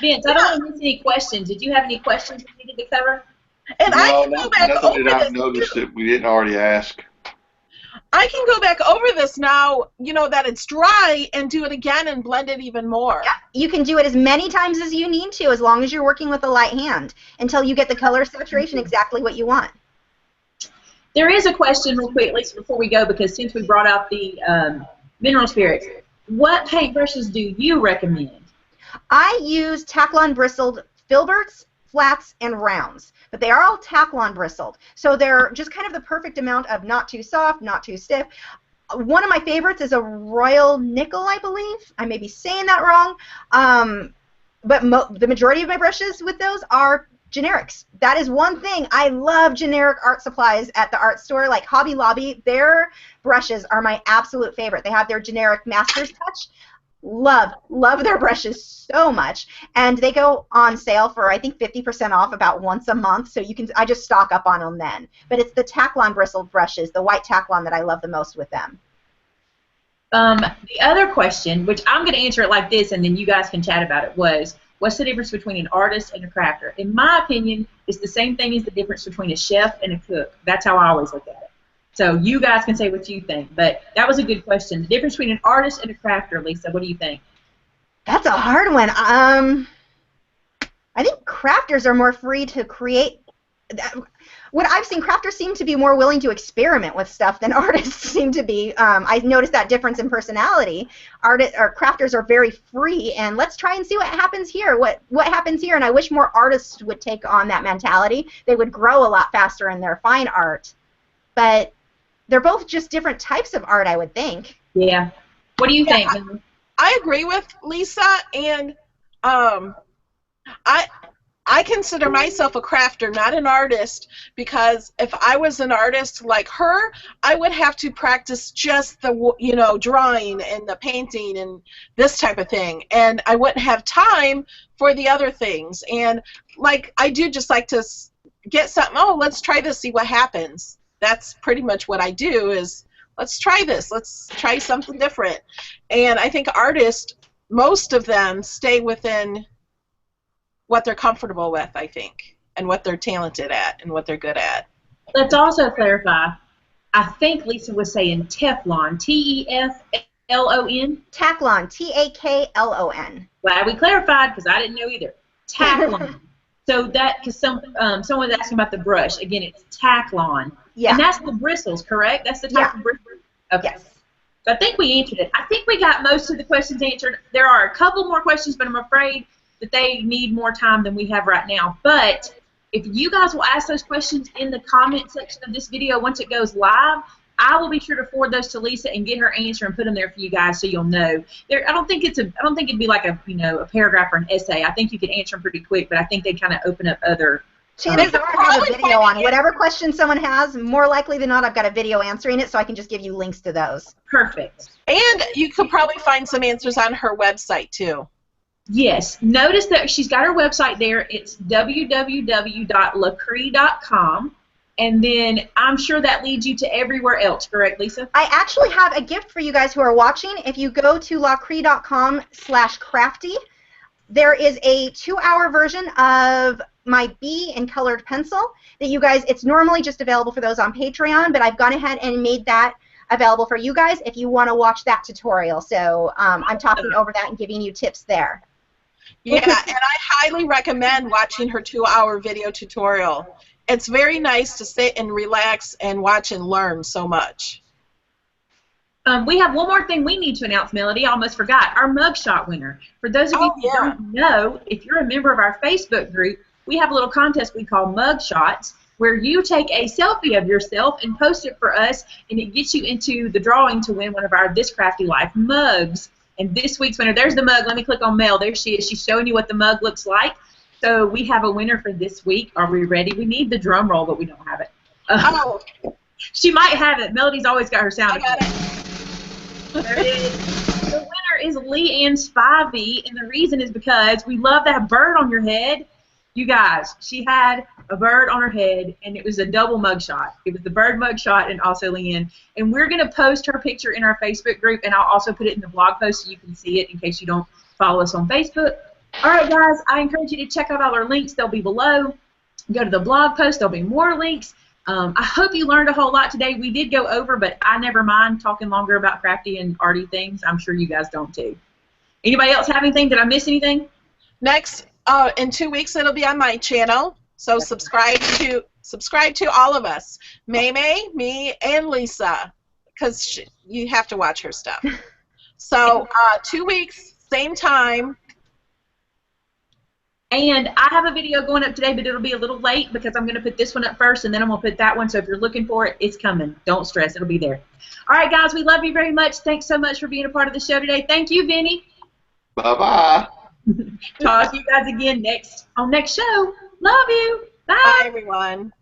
Speaker 1: Vince, I don't want to miss any questions. Did you have any questions you needed to cover?
Speaker 3: And
Speaker 2: No,
Speaker 3: I can go back over
Speaker 2: that I've
Speaker 3: this.
Speaker 2: noticed that we didn't already ask.
Speaker 3: I can go back over this now, you know, that it's dry, and do it again and blend it even more.
Speaker 4: Yeah, you can do it as many times as you need to, as long as you're working with a light hand, until you get the color saturation exactly what you want.
Speaker 1: There is a question real quick, Lisa, before we go, because since we brought out the mineral spirits, what paintbrushes do you recommend?
Speaker 4: I use Taklon bristled filberts, flats, and rounds. but they are all Taklon bristled. So they're just kind of the perfect amount of not too soft, not too stiff. One of my favorites is a Royal Nickel, I believe. I may be saying that wrong. But the majority of my brushes with those are generics. That is one thing. I love generic art supplies at the art store, like Hobby Lobby. Their brushes are my absolute favorite. They have their generic Master's Touch. Love their brushes so much. And they go on sale for, I think, 50% off about once a month. So I just stock up on them then. But it's the Taklon bristled brushes, the white Taklon, that I love the most with them.
Speaker 1: The other question, which I'm going to answer it like this, and then you guys can chat about it, was, what's the difference between an artist and a crafter? In my opinion, it's the same thing as the difference between a chef and a cook. That's how I always look at it. So you guys can say what you think, but that was a good question. The difference between an artist and a crafter, Lisa, what do you think?
Speaker 4: That's a hard one. I think crafters are more free to create. What I've seen, crafters seem to be more willing to experiment with stuff than artists seem to be. I noticed that difference in personality. Crafters are very free, and let's try and see what happens here. What happens here? And I wish more artists would take on that mentality. They would grow a lot faster in their fine art. But they're both just different types of art, I would think.
Speaker 1: Yeah. What do you think?
Speaker 3: I agree with Lisa, and I consider myself a crafter, not an artist, because if I was an artist like her, I would have to practice just the, drawing and the painting and this type of thing, and I wouldn't have time for the other things. And like, I do just like to get something, let's try this, see what happens. That's pretty much what I do, is let's try this, let's try something different. And I think artists, most of them stay within what they're comfortable with, I think, and what they're talented at and what they're good at.
Speaker 1: Let's also clarify, I think Lisa was saying Teflon, T-E-F-L-O-N?
Speaker 4: Taklon, T-A-K-L-O-N.
Speaker 1: Glad we clarified, because I didn't know either. Taklon. So that, because someone's asking about the brush. Again, it's Taklon.
Speaker 4: Yeah.
Speaker 1: And that's the bristles, correct? That's the type of bristles? Okay.
Speaker 4: Yes.
Speaker 1: So I think we answered it. I think we got most of the questions answered. There are a couple more questions, but I'm afraid that they need more time than we have right now. But if you guys will ask those questions in the comment section of this video once it goes live, I will be sure to forward those to Lisa and get her answer and put them there for you guys so you'll know. I don't think it'd be like a a paragraph or an essay. I think you could answer them pretty quick, but I think they kind of open up other.
Speaker 4: Chances are I have a video on whatever question someone has. More likely than not, I've got a video answering it, so I can just give you links to those.
Speaker 1: Perfect.
Speaker 3: And you could probably find some answers on her website too.
Speaker 1: Yes. Notice that she's got her website there. It's www.lachri.com. And then I'm sure that leads you to everywhere else, correct, Lisa?
Speaker 4: I actually have a gift for you guys who are watching. If you go to lachri.com/crafty, there is a 2-hour version of my bee and colored pencil that you guys, it's normally just available for those on Patreon, but I've gone ahead and made that available for you guys if you want to watch that tutorial. So I'm talking over that and giving you tips there.
Speaker 3: Yeah, and I highly recommend watching her 2-hour video tutorial. It's very nice to sit and relax and watch and learn so much.
Speaker 1: We have one more thing we need to announce, Melody. I almost forgot. Our mugshot winner. For those of you who don't know, if you're a member of our Facebook group, we have a little contest we call Mugshots, where you take a selfie of yourself and post it for us, and it gets you into the drawing to win one of our This Crafty Life mugs. And this week's winner, there's the mug. Let me click on Mel. There she is. She's showing you what the mug looks like. So we have a winner for this week. Are we ready? We need the drum roll, but we don't have it. She might have it. Melody's always got her sound.
Speaker 3: I got it.
Speaker 1: There it is. The winner is Leanne Spivey, and the reason is because we love that bird on your head. You guys, she had a bird on her head, and it was a double mugshot. It was the bird mugshot and also Leanne. And we're going to post her picture in our Facebook group, and I'll also put it in the blog post so you can see it in case you don't follow us on Facebook. All right, guys, I encourage you to check out all our links. They'll be below. Go to the blog post. There'll be more links. I hope you learned a whole lot today. We did go over, but I never mind talking longer about crafty and arty things. I'm sure you guys don't, too. Anybody else have anything? Did I miss anything?
Speaker 3: Next, in 2 weeks, it'll be on my channel. So subscribe to all of us, Maymay, me, and Lisa, because you have to watch her stuff. So 2 weeks, same time.
Speaker 1: And I have a video going up today, but it'll be a little late because I'm going to put this one up first, and then I'm going to put that one. So if you're looking for it, it's coming. Don't stress. It'll be there. All right, guys, we love you very much. Thanks so much for being a part of the show today. Thank you, Vinny.
Speaker 2: Bye-bye.
Speaker 1: Talk to you guys again next show. Love you. Bye.
Speaker 3: Bye, everyone.